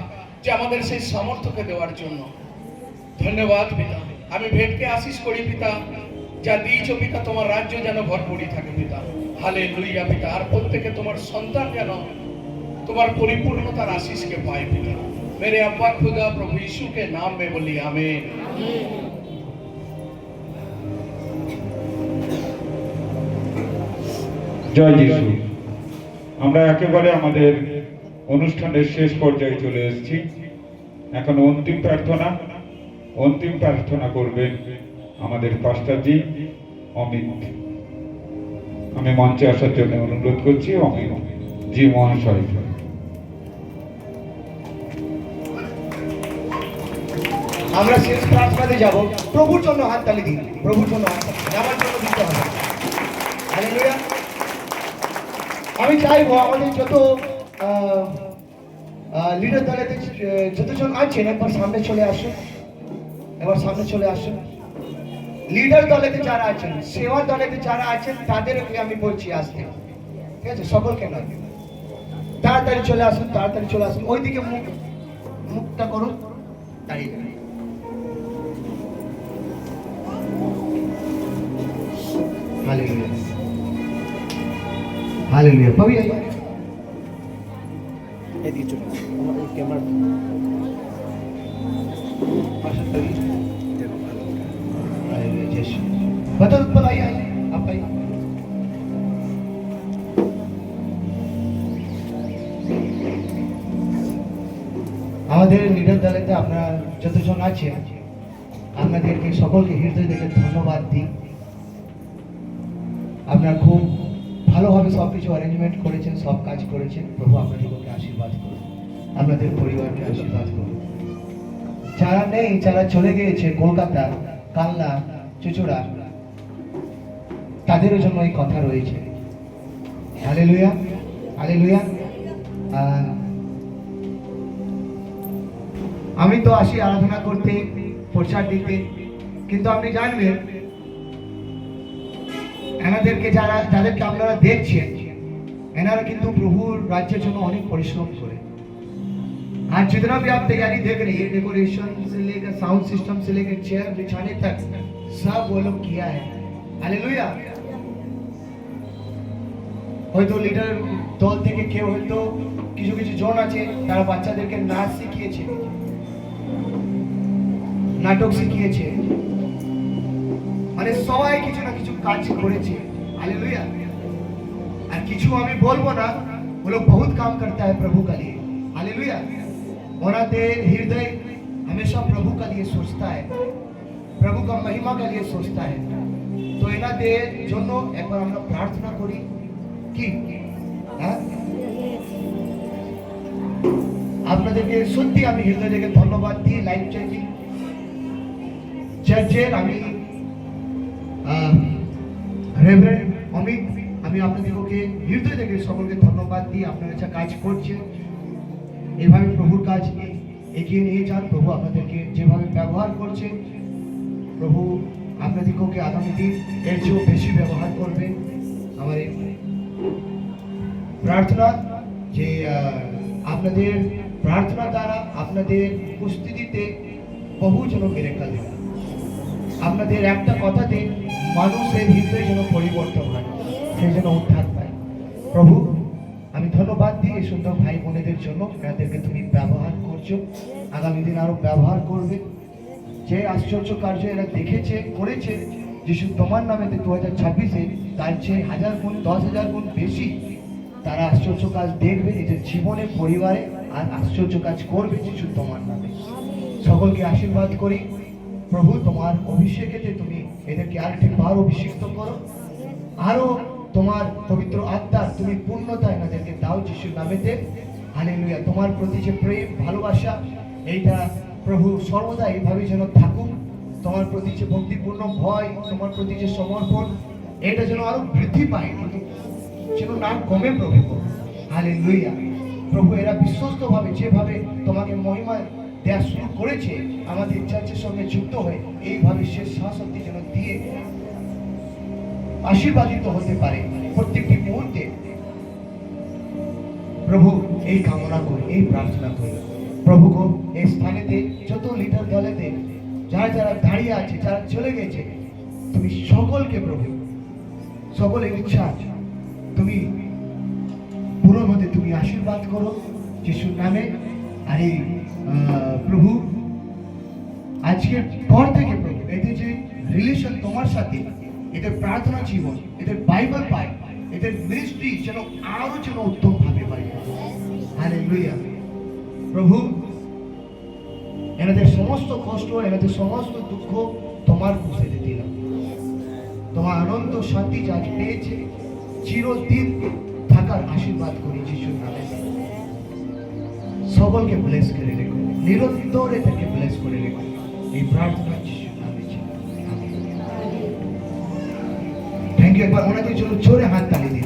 যে আমাদের সেই সামর্থ্যকে দেওয়ার জন্য। ধন্যবাদ পিতা। আমি ভেটকে আশীষ করি পিতা, যা দিয়েছো পিতা, তোমার রাজ্য যেন ভরপুরই থাকে পিতা। হালেলুয়া পিতা। আর প্রত্যেকে তোমার সন্তান যেন তোমার পরিপূর্ণতার আশীষকে পায় পিতা। मेरे अब्बा खुदा प्रभु यीशु के नाम में बोली आमीन। জয় যিশু। আমরা একেবারে আমাদের অনুষ্ঠানের শেষ পর্যায়ে চলে এসেছি। এখন অন্তিম প্রার্থনা করবেন আমাদের পাস্টারজি অমিত। আমি মঞ্চে আসার জন্য অনুরোধ করছি অমিত জি মহাশয়। আমরা শেষ প্রার্থনাতে যাব। প্রভুর জন্য হাততালি দিন, প্রভুর জন্য হাততালি আমার জন্য দিতে হবে। হালেলুয়া। আমি চাইবো আমাদের যত লিডার দলেতে যতজন আছেন একবার সামনে চলে আসুন, এবার সামনে চলে আসুন। লিডার দলেতে যারা আছেন, সেবা দলেতে যারা আছেন, তাদেরকে আমি বলছি আসতে, ঠিক আছে? সকলকে নয়, তাড়াতাড়ি চলে আসুন, তাড়াতাড়ি চলে আসুন। ওইদিকে মুখটা করুন, দাঁড়িয়ে हालेलुया हालेलुया। पवी आइए, एदी चलो कैमरा हालेलुया। यीशु बताइए, आप आइए। আমাদের লিডার দলেতে আপনারা যতজন আছেন, আপনাদেরকে সকলকে হৃদয় থেকে ধন্যবাদ দিই। আপনারা খুব ভালোভাবে সব কিছু অ্যারেঞ্জমেন্ট করেছেন, সব কাজ করেছেন। প্রভু আপনাদেরকে আশীর্বাদ করুন, আপনাদের পরিবারকে আশীর্বাদ করুন। যারা নেই, যারা চলে গিয়েছে কলকাতা, কালনা, চুচুড়া, তাদের জন্য এই কথা রয়েছে। Hallelujah hallelujah. আমি তো আসি আরাধনা করতে, প্রচার দিতে, কিন্তু আপনি জানবেন এনাদেরকে যাদেরকে আপনারা দেখছেন, এনারা কিন্তু प्रभुर राज्य जন্য অনেক পরিশ্রম করে। आज जितना भी आप तैयारी देख रहे हैं, डेकोरेशन से लेकर साउंड सिस्टम से लेकर चेयर बिछाने तक, सब वो लोग किया है। हालेलुया। হয়তো লিডার দল থেকে কেউ হয়তো কিছু কিছু জন আছে, তারা বাচ্চাদেরকে নাচ শিখিয়েছে, নাটক শিখিয়েছে, মানে সবাই কিছু না কিছু কাজ করেছে। हालेलुया। और किछु हमें बोलबो ना, वो लोग बहुत काम करता है प्रभु का लिए। हालेलुया। ओनाते हृदय हमेशा प्रभु का लिए सोचता है, प्रभु का महिमा का लिए सोचता है। तो এনাদের জন্য একবার আমরা প্রার্থনা করি কি? হ্যাঁ, আপনাদেরকে সত্যি আমি হৃদয় থেকে ধন্যবাদ দিই। লাইফ চেঞ্জিং চার্চের আমি রেভারেন্ড অমিত, আমি আপনাদেরকে হৃদয় থেকে সকলকে ধন্যবাদ দিই। আপনারা যা কাজ করছেন এভাবে প্রভুর কাজ এগিয়ে নিয়ে যান। প্রভু আপনাদেরকে যেভাবে ব্যবহার করছেন, প্রভু আপনাদেরকে আগামী দিন এর চেয়েও বেশি ব্যবহার করবেন। আমার এই প্রার্থনা যে আপনাদের প্রার্থনা দ্বারা, আপনাদের উপস্থিতিতে বহু যেন মিরাকল হয়। আপনাদের একটা কথাতে মানুষের হৃদয় যেন পরিবর্তন হয়, সেই যেন উদ্ধার পায়। প্রভু আমি ধন্যবাদ দিই এই সুন্দর ভাই বোনেদের জন্য, এনাদেরকে তুমি ব্যবহার করছো, আগামী দিন আরো ব্যবহার করবে। যে আশ্চর্য কার্য এরা দেখেছে করেছে যিশু তোমার নামে 2026-এ, তার চেয়ে 1000 গুণ 10,000 গুণ বেশি তারা আশ্চর্য কাজ দেখবে নিজের জীবনে, পরিবারে, আর আশ্চর্য কাজ করবে যিশু তোমার নামে। সকলকে আশীর্বাদ করি। প্রভু তোমার অভিষেকেতে তুমি এদেরকে আরেকটি বার অভিষিক্ত করো, আরো তোমার পবিত্র আত্মার তুমি পূর্ণতা এনাদেরকে দাও যিশুর নামেতে। হালেলুয়া। তোমার প্রতি যে প্রেম ভালোবাসা এইটা প্রভু সর্বদা এইভাবে যেন থাকুক। তোমার প্রতি যে ভক্তিপূর্ণ ভয়, তোমার প্রতি যে সমর্পণ, এটা যেন আরো বৃদ্ধি পায়, যেন না কমে প্রভু। হালেলুয়া। প্রভু এরা বিশ্বস্তভাবে যেভাবে তোমাকে মহিমা দেওয়া শুরু করেছে, আমাদের চার্চের সঙ্গে যুক্ত হয়ে এইভাবে শেষ শাসক্তি যেন দিয়ে আশীর্বাদিত হতে পারে প্রত্যেকটি মুহূর্তে। প্রভু এই কামনা করি, এই প্রার্থনা করি। প্রভু গো এই স্থানেতে যত লিডার দলেতে যারা যারা দাঁড়িয়ে আছে, যারা চলে গেছে, তুমি সকলকে প্রভু সকলের ইচ্ছা তুমি পূরণ হতে তুমি আশীর্বাদ করো যিশুর নামে। আর এই প্রভু আজকের পর থেকে প্রভু এদের যে রিলেশন তোমার সাথে, এদের প্রার্থনা জীবন, এদের বাইবেল পায়, এদের মিনিস্ট্রি যেন আরো যেন উত্তম ভাবে হয়। হালেলুয়া। প্রভু এনাদের সমস্ত কষ্ট, এনাদের সমস্ত দুঃখ তোমার খুশিতে দিলাম। তোমার আনন্দ শান্তি যা পেয়েছে চিরদিন থাকার আশীর্বাদ করি যিশুর নামে। সকলকে ব্লেস করে রেখো, নিরন্তর এদেরকে ব্লেস করে রেখো। এই প্রার্থনা যিশুর নামে। Thank you. একবার ওনাদের জন্য জোরে হাত তালি দিন।